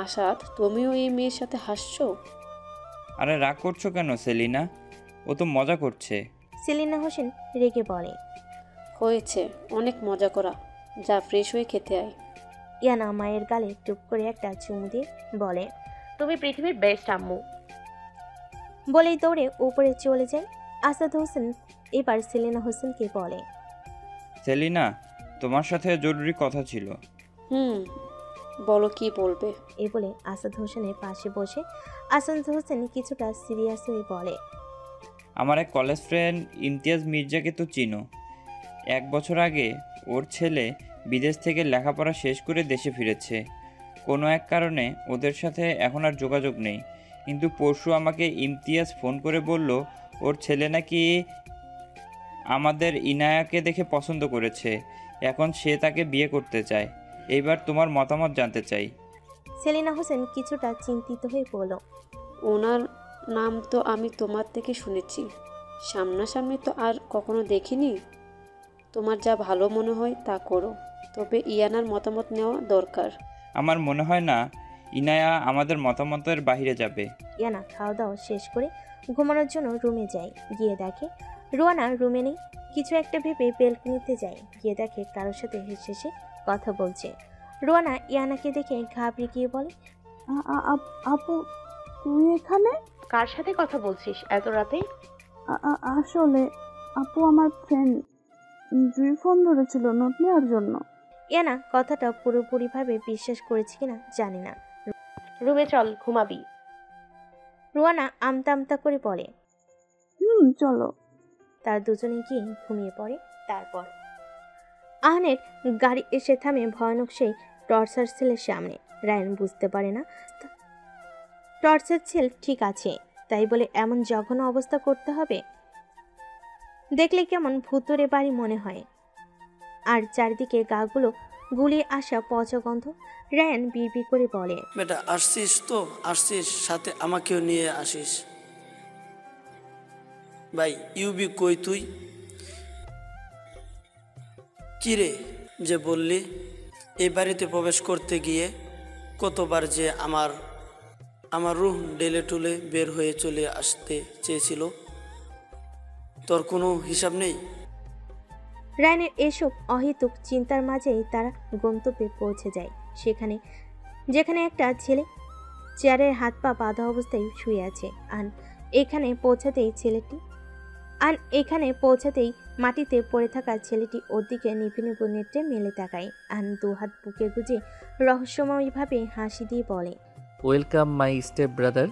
Speaker 14: আসাদ, তুমিও এই মেয়ের সাথে হাসছো?
Speaker 19: আরে রাগ করছো কেন সেলিনা? ও তো মজা করছে।
Speaker 2: সেলিনা হোসেন রেগে বলে,
Speaker 14: হয়েছে অনেক মজা করা, যা ফ্রেশ হয়ে খেতে আয়।
Speaker 2: ইয়ানা মায়ের গালে টুপ করে একটা চুমু দিয়ে বলে,
Speaker 7: তুমি পৃথিবীর বেস্ট আম্মু।
Speaker 2: বলেই দৌড়ে উপরে চলে যায়। আসাদ হোসেন এবার সেলিনা হোসেনকে বলে,
Speaker 19: সেলিনা, তোমার সাথে জরুরি কথা ছিল।
Speaker 14: বলো, কি বলবে?
Speaker 2: এ বলে আসাদ হোসেনের পাশে বসে আসাদ হোসেন কিছুটা সিরিয়াস হয়ে বলে,
Speaker 19: আমার এক কলেজ ফ্রেন্ড ইমতিয়াজ মির্জাকে তো চিনো। 1 বছর আগে ওর ছেলে বিদেশ থেকে লেখাপড়া শেষ করে দেশে ফিরেছে। কোনো এক কারণে ওদের সাথে এখন আর যোগাযোগ নেই, কিন্তু পরশু আমাকে ইমতিয়াজ ফোন করে বলল ওর ছেলে নাকি আমাদের ইনায়াকে দেখে পছন্দ করেছে। এখন সে তাকে বিয়ে করতে চায়। এইবার তোমার মতামত জানতে চাই।
Speaker 2: সেলিনা হোসেন কিছুটা চিন্তিত হয়ে বলল,
Speaker 14: ওনার নাম তো আমি তোমার থেকে শুনেছি, সামনাসামনি তো আর কখনো দেখিনি। তোমার যা ভালো মনে হয় তা করো, তবে ইয়ানার মতামত নেওয়া দরকার।
Speaker 19: আমার মনে হয় না ইনায়া আমাদের মতামতের বাইরে যাবে।
Speaker 2: ইয়ানা খাওয়া দাওয়া শেষ করে ঘুমানোর জন্য রুমে যায়। গিয়ে দেখে রুয়ানা রুমে নেই। কিছু একটা ভেবে বেলকনিতে যায়। গিয়ে দেখে কারোর সাথে হেসে কথা বলছে। রুয়ানা ইয়ানাকে দেখে ঘাবড়ে গিয়ে বলে,
Speaker 3: আপু তুই এখানে?
Speaker 7: কার সাথে কথা বলছিস এত রাতে?
Speaker 3: আসলে আপু আমার ফ্রেন্ড জুই ফোন ধরেছিল নোট নেওয়ার জন্য।
Speaker 2: ইয়ানা কথাটা পুরোপুরিভাবে বিশ্বাস করেছে কিনা জানি না।
Speaker 7: রুমে চল, ঘুমাবি।
Speaker 2: রুয়ানা আমতা আমতা করে বলে,
Speaker 3: চলো।
Speaker 2: তার দুজনে গিয়ে ঘুমিয়ে পড়ে। তারপর আহানের গাড়ি এসে থামে ভয়ানক সেই টর্চার সেলের সামনে। রায়ান বুঝতে পারে না টর্চার সেল ঠিক আছে, তাই বলে এমন জঘন্য অবস্থা করতে হবে? দেখলে কেমন ভুতুরে বাড়ি মনে হয়। আর চারিদিকে গাগুলো গুলিয়ে আসা পচা গন্ধ। রায়ান বিড়বিড় করে বলে,
Speaker 10: বেটা আসছিস তো আসছিস, সাথে আমাকেও নিয়ে আসিস। ভাই ইউবি কই তুই? কিরে যে বললি এই বাড়িতে প্রবেশ করতে গিয়ে কতবার যে আমার রুহ ডেলে টুলে বের হয়ে চলে আসতে চেয়েছিল, তোর কোনো হিসাব নেই?
Speaker 2: রায়ানের এসব অহেতুক চিন্তার মাঝেই তারা গন্তব্যে পৌঁছে যায়। যেখানে একটা ছেলে চেয়ারের হাত পা বাঁধা অবস্থায় শুয়ে আছে। এখানে পৌঁছাতেই মাটিতে পড়ে থাকা ছেলেটি ওর দিকে নিভু নিভু নেত্রে মেলে তাকায়। দু হাত বুকে গুজে রহস্যময়ভাবে হাসি দিয়ে বলে,
Speaker 9: ওয়েলকাম মাই স্টেপ ব্রাদার।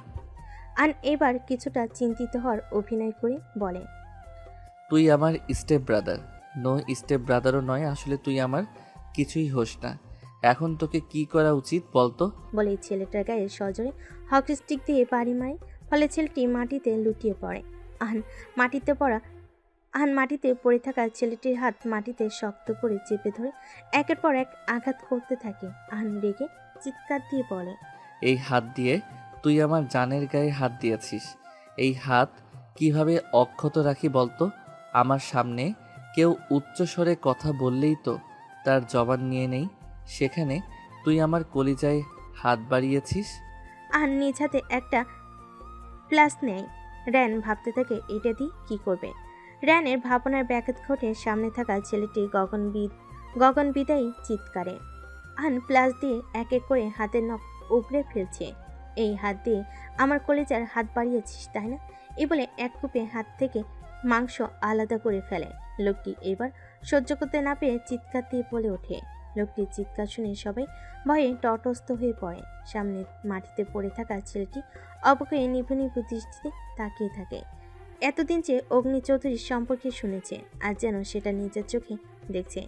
Speaker 2: এবার কিছুটা চিন্তিত হওয়ার অভিনয় করে বলে,
Speaker 9: তুই আমার স্টেপ ব্রাদার। নো স্টেপ ব্রাদারও নয়, আসলে তুই আমার কিছুই হোস না। এখন তোকে কি করা উচিত বলতো?
Speaker 2: বলে ছেলেটার গায়ে সজোরে হকি স্টিক দিয়ে বাড়ি মারে। ফলে ছেলেটি মাটিতে লুটিয়ে পড়ে। মাটিতে পড়ে থাকা ছেলেটির হাত মাটিতে শক্ত করে চেপে ধরে একের পর এক আঘাত করতে থাকে। রেগে চিৎকার দিয়ে বলে,
Speaker 9: এই হাত দিয়ে তুই আমার জানের গায়ে হাত দিয়েছিস। এই হাত কিভাবে অক্ষত রাখি বলতো? আমার সামনে কেউ উচ্চস্বরে কথা বললেই তো তার জবান নিয়ে নেই, সেখানে তুই আমার কলিজায় হাত বাড়িয়েছিস।
Speaker 2: নিজ হাতে একটা প্লাস নেয়। র্যান ভাবতে থাকে এটা দিয়ে কি করবে। র্যানের ভাবনার ব্যাঘাত ঘটে সামনে থাকা ছেলেটি গগনবিদায়ী চিৎকারে। প্লাস দিয়ে এক এক করে হাতের নখ উপড়ে ফেলছে। এই হাত দিয়ে আমার কলিজার হাত বাড়িয়েছিস তাই না? এই বলে এক কূপে হাত থেকে মাংস আলাদা করে ফেলে। লোকটি এবার সহ্য করতে না পেরে চিৎকার দিয়ে বলে ওঠে। লোকটির চিৎকার শুনে সবাই ভয়ে তটস্থ হয়ে পড়ে। সামনে মাটিতে পড়ে থাকা ছেলেটি অবকে নিভু নিভু দৃষ্টিতে তাকিয়ে থাকে। এতদিন যে অগ্নি চৌধুরীর সম্পর্কে শুনেছে, আর যেন সেটা নিজের চোখে দেখছে।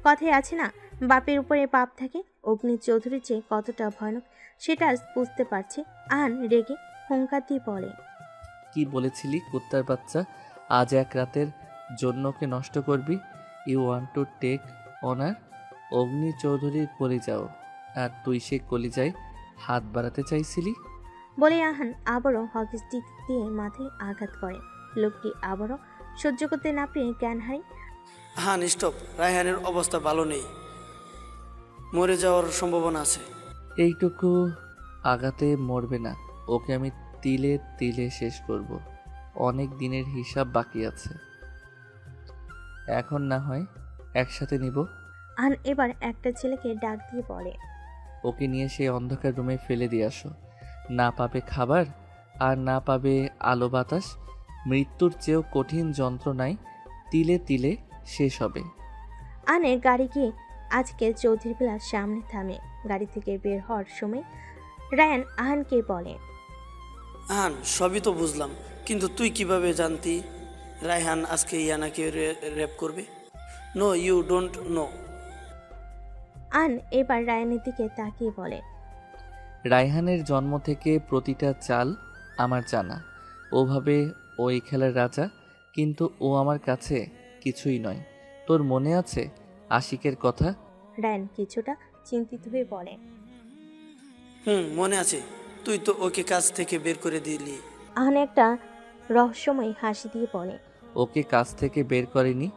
Speaker 2: কথায় আছে না, বাপের উপরে পাপ থাকে। অগ্নি চৌধুরীর চেয়ে কতটা ভয়ানক সেটা আজ বুঝতে পারছে। রেগে হুঙ্কার দিয়ে বলে,
Speaker 9: কি বলেছিলি কুত্তার বাচ্চা? আজ এক রাতের জন্য ওকে নষ্ট করবি? You want to take honour? Agni চৌধুরীর কলিজাও, আর তুই সে কলিজায় হাত বাড়াতে চাইছিলি?
Speaker 2: বলে আবারও হকি স্টিক দিয়ে মাথায় আঘাত করে। লোকটি আবারও সহ্য করতে না পেরে জ্ঞান হারায়।
Speaker 10: স্টপ। রায়হানের অবস্থা ভালো নেই, মরে যাওয়ার সম্ভাবনা আছে।
Speaker 9: এইটুকু আঘাতে মরবে না, ওকে আমি তিলে তিলে শেষ করব। অনেক দিনের হিসাব বাকি আছে, এখন না হয় একসাথে নিব।
Speaker 2: এবার একটা ছেলেকে ডাক দিয়ে বলে,
Speaker 9: ওকে নিয়ে সেই অন্ধকার রুমে ফেলে দিয়ে আসো। না পাবে খাবার আর না পাবে আলো বাতাস। মৃত্যুর চেয়েও কঠিন যন্ত্রণায় তিলে তিলে শেষ হবে।
Speaker 2: গাড়ি গিয়ে আজকে চৌধুরী ভিলার সামনে থামে। গাড়ি থেকে বের হওয়ার সময় রায়ান আহানকে বলে,
Speaker 10: সবই তো বুঝলাম, কিন্তু তুই কিভাবে জানতি রায়হান আজকে ইয়ানাকে রেপ করবে? No, you don't know.
Speaker 2: এবার রায়ানের দিকে তাকিয়ে বলে,
Speaker 9: রায়হানের জন্ম থেকে প্রতিটা চাল আমার জানা। ওভাবে ও এই খেলার রাজা, কিন্তু ও আমার কাছে কিছুই নয়। তোর মনে আছে আশিকের কথা?
Speaker 2: রায়ান কিছুটা চিন্তিত হয়ে বলে।
Speaker 10: মনে আছে, তুই তো ওকে কাজ থেকে বের করে দিলি।
Speaker 2: আহান একটা রহস্যময় হাসি দিয়ে বলে।
Speaker 9: ওকে কাজ থেকে বের করেনি,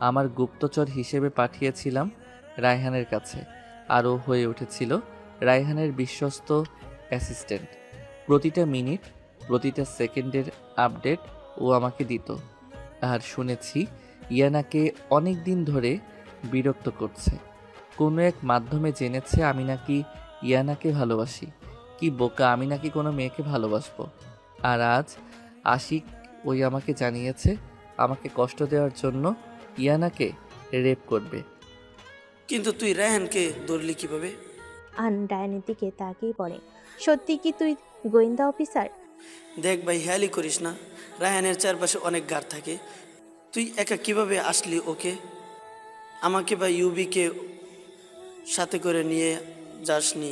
Speaker 9: আমার গুপ্তচর হিসেবে পাঠিয়েছিলাম রায়হানের কাছে, আর ও হয়ে উঠেছিল রায়হানের বিশ্বস্ত অ্যাসিস্ট্যান্ট। প্রতিটা মিনিট, প্রতিটা সেকেন্ডের আপডেট ও আমাকে দিত। আর শুনেছি ইয়ানাকে অনেক দিন ধরে বিরক্ত করছে। কোনো এক মাধ্যমে জেনেছে আমি নাকি ইয়ানাকে ভালোবাসি। কি বোকা আমি, নাকি কোনো মেয়েকে ভালোবাসবো। আর আজ আশিক ওই আমাকে জানিয়েছে আমাকে কষ্ট দেওয়ার জন্য ইয়ানাকে রেপ করবে।
Speaker 10: কিন্তু তুই রায়হানকে ধরলি কিভাবে?
Speaker 2: আহান রায়ানের দিকে তাকিয়ে বলে, সত্যি কি তুই গোয়েন্দা অফিসার?
Speaker 10: দেখ ভাই, হেয়ালি করিস না। রায়হানের চারপাশে অনেক গার্ড থাকে। তুই একা কিভাবে আসলি ওকে? আমাকে বা ইউবিকে সাথে করে নিয়ে যাসনি?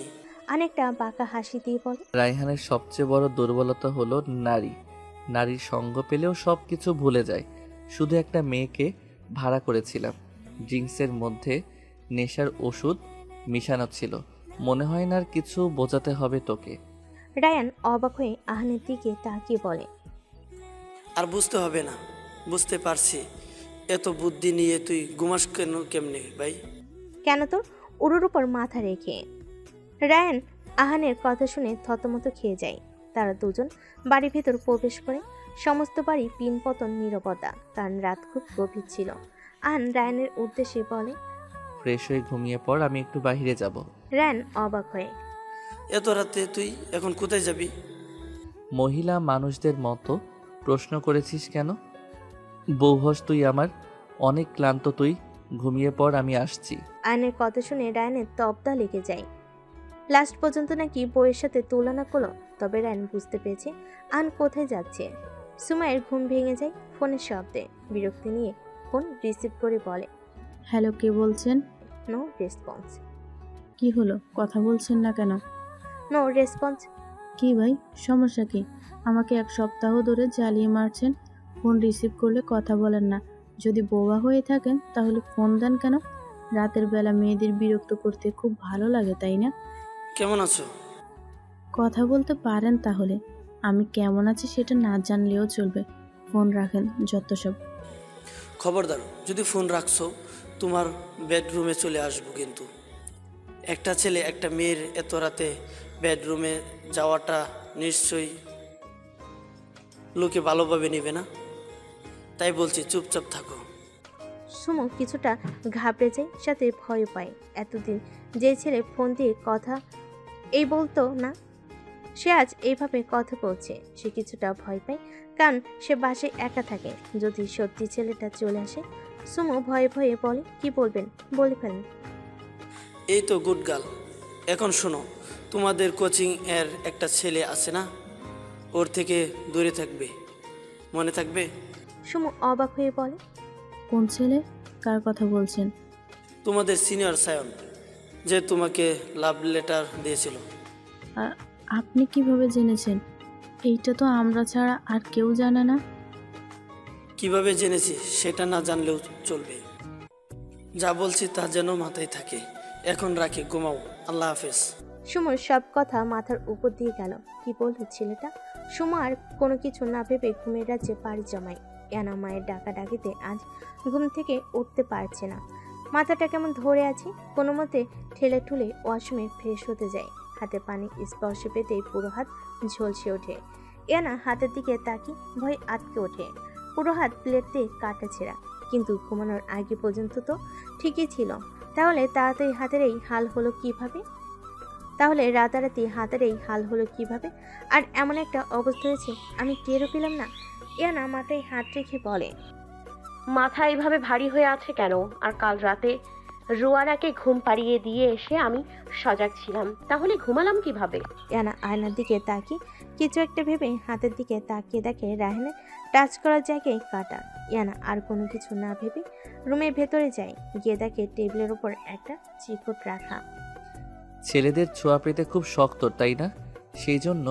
Speaker 2: অনেকটা বাঁকা হাসি দিয়ে বলে।
Speaker 9: রায়হানের সবচেয়ে বড় দুর্বলতা হলো নারী। নারীর সঙ্গ পেলেও সব কিছু ভুলে যায়। শুধু একটা মেয়েকে ভাড়া করেছিলাম, ড্রিঙ্কসের মধ্যে নেশার ওষুধ মিশানো ছিল। মনে হয় না আর কিছু বোঝাতে হবে তোকে।
Speaker 2: রায়ান অবাক হয়ে আহানের দিকে তাকিয়ে বলে,
Speaker 10: আর বুঝতে হবে না, বুঝতে পারছি। এত বুদ্ধি নিয়ে তুই ঘুমাস কেমনে ভাই?
Speaker 2: কেন তোর উড়োর উপর মাথা রেখে? রায়ান আহানের কথা শুনে থতমত খেয়ে যায়। তারা দুজন বাড়ির ভেতর প্রবেশ করে। সমস্ত বাড়ি পিনপতন নীরবতা, কারণ রাত খুব গভীর ছিল। আহান রায়ানের উদ্দেশ্যে বলে,
Speaker 9: ফ্রেশ হয়ে ঘুমিয়ে পড়, আমি একটু বাইরে যাব।
Speaker 2: রায়ান অবাক হয়ে,
Speaker 10: এত রাতে তুই এখন কোথায় যাবি?
Speaker 9: মহিলা মানুষদের মতো প্রশ্ন করেছিস কেন? বৌহস তুই আমার, অনেক ক্লান্ত তুই, ঘুমিয়ে পড়, আমি আসছি।
Speaker 2: আয়নের কথা শুনে রায়ানের তবদা লেগে যায়। লাস্ট পর্যন্ত নাকি বইয়ের সাথে তুলনা করলো। তবে রায়ান বুঝতে পেরেছে আন কোথায় যাচ্ছে। সুমাইয়ের ঘুম ভেঙে যায় ফোনের শব্দে। বিরক্তি নিয়ে ফোন রিসিভ করে বলে,
Speaker 5: হ্যালো, কে বলছেন?
Speaker 2: No response.
Speaker 5: কি হলো, কথা বলছেন না কেন?
Speaker 2: No response.
Speaker 5: কি ভাই, সমস্যা কি? আমাকে 1 সপ্তাহ ধরে জ্বালিয়ে মারছেন, ফোন রিসিভ করলে কথা বলেন না। যদি বোবা হয়ে থাকেন তাহলে ফোন দেন কেন? রাতের বেলা মেয়েদের বিরক্ত করতে খুব ভালো লাগে, তাই না?
Speaker 10: কেমন আছো?
Speaker 5: কথা বলতে পারেন তাহলে। আমি কেমন আছি সেটা না জানলেও চলবে। ফোন রাখেন, যত সব।
Speaker 10: খবরদার, যদি ফোন রাখছো তোমার বেডরুমে চলে আসবো কিন্তু। একটা ছেলে একটা মেয়ের এত রাতে বেডরুমে যাওয়াটা নিশ্চয়ই লোকে ভালোভাবে নেবে না। তাই বলছি, চুপচাপ থাকো।
Speaker 2: সুমো কিছুটা ঘাবড়ে যায়, সাথে ভয় পায়। এতদিন যে ছেলে ফোন দিয়ে কথা এই বলতো না, সে আজ এইভাবে কথা বলছে। সে কিছুটা ভয় পায়, কারণ সে বাসায় একা থাকে। যদি সত্যি ছেলেটা চলে আসে, সুমো ভয়ে ভয়ে বলে, কি বলবেন বলে ফেলেন।
Speaker 10: এই তো গুড গার্ল। এখন শোনো, তোমাদের কোচিং এর একটা ছেলে আছে না, ওর থেকে দূরে থাকবে, মনে থাকবে?
Speaker 2: সুমো অবাক হয়ে বলে,
Speaker 5: কোন ছেলে? কার কথা বলছেন?
Speaker 10: তোমাদের সিনিয়র সায়ন, যে তোমাকে লাভ লেটার দিয়েছিল।
Speaker 5: আর আপনি কিভাবে জেনেছেন? এইটা তো আমরা ছাড়া আর কেউ জানে না।
Speaker 10: কিভাবে জেনেছি সেটা না জানলেও চলবে। যা বলছি তা যেন মাথায় থাকে। এখন রাখি, ঘুমাও, আল্লাহ হাফেজ।
Speaker 2: সুমোর সব কথা মাথার উপর দিয়ে গেল। কি বলল ছেলেটা? সুমো আর কোনো কিছু না ভেবে ঘুমের রাজ্যে পাড়ি জমায়। ইয়ানা মায়ের ডাকাডাকিতে আজ ঘুম থেকে উঠতে পারছে না। মাথাটা কেমন ধরে আছে। কোনো মতে ঠেলে ঠুলে ওয়াশরুমে ফ্রেশ হতে যায়। হাতে পানি স্পর্শ পেতেই পুরো হাত ঝলসে ওঠে। ইয়ানা হাতের দিকে তাকিয়ে ভয় আটকে ওঠে। পুরো হাত প্লেট দিয়ে কাটা ছেঁড়া, কিন্তু ঘুমানোর আগে পর্যন্ত তো ঠিকই ছিল। তাহলে তাড়াতাড়ি হাতের এই হাল হলো কিভাবে? তাহলে রাতারাতি হাতের এই হাল হলো কিভাবে? আর এমন একটা অবস্থা হয়েছে আমি টেরও পেলাম না। ইয়ানা মাথায় হাত রেখে বলে,
Speaker 7: মাথা এইভাবে ভারী হয়ে আছে কেন? আর কাল রাতে রুয়ানাকে ঘুম পাড়িয়ে দিয়ে এসে আমি সজাগ ছিলাম, তাহলে ঘুমালাম কিভাবে?
Speaker 2: ইয়ানা আয়নার দিকে তাকিয়ে কিছু একটা ভেবে হাতের দিকে তাকিয়ে দেখে রায়হানের টাচ করার জায়গায় কাটা। ইয়ানা আর কোনো কিছু না ভেবে রুমের ভেতরে যায়। গিয়ে দেখে টেবিলের উপর একটা চিরকুট রাখা।
Speaker 9: ছেলেদের ছোঁয়া পেতে খুব শক্ত, তাই না? সেই জন্য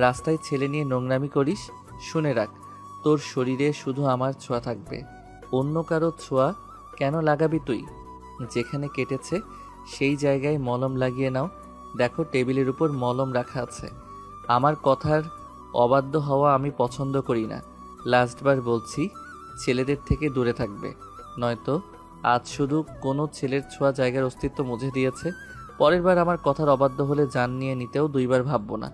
Speaker 9: রাস্তায় ছেলে নিয়ে নোংরামি করিস। শুনে রাখ, তোর শরীরে শুধু আমার ছোঁয়া থাকবে, অন্য কারো ছোঁয়া কেন লাগাবি তুই? যেখানে কেটেছে সেই জায়গায় মলম লাগিয়ে নাও। দেখো টেবিলের উপর মলম রাখা আছে। আমার কথার অবাধ্য হওয়া আমি পছন্দ করি না। লাস্টবার বলছি, ছেলেদের থেকে দূরে থাকবে, নয়তো আজ শুধু কোনো ছেলের ছোঁয়া জায়গার অস্তিত্ব মুছে দিয়েছে। পরের বার আমার কথার অবাধ্য হলে জান নিয়ে নিতেও দুইবার ভাববো না।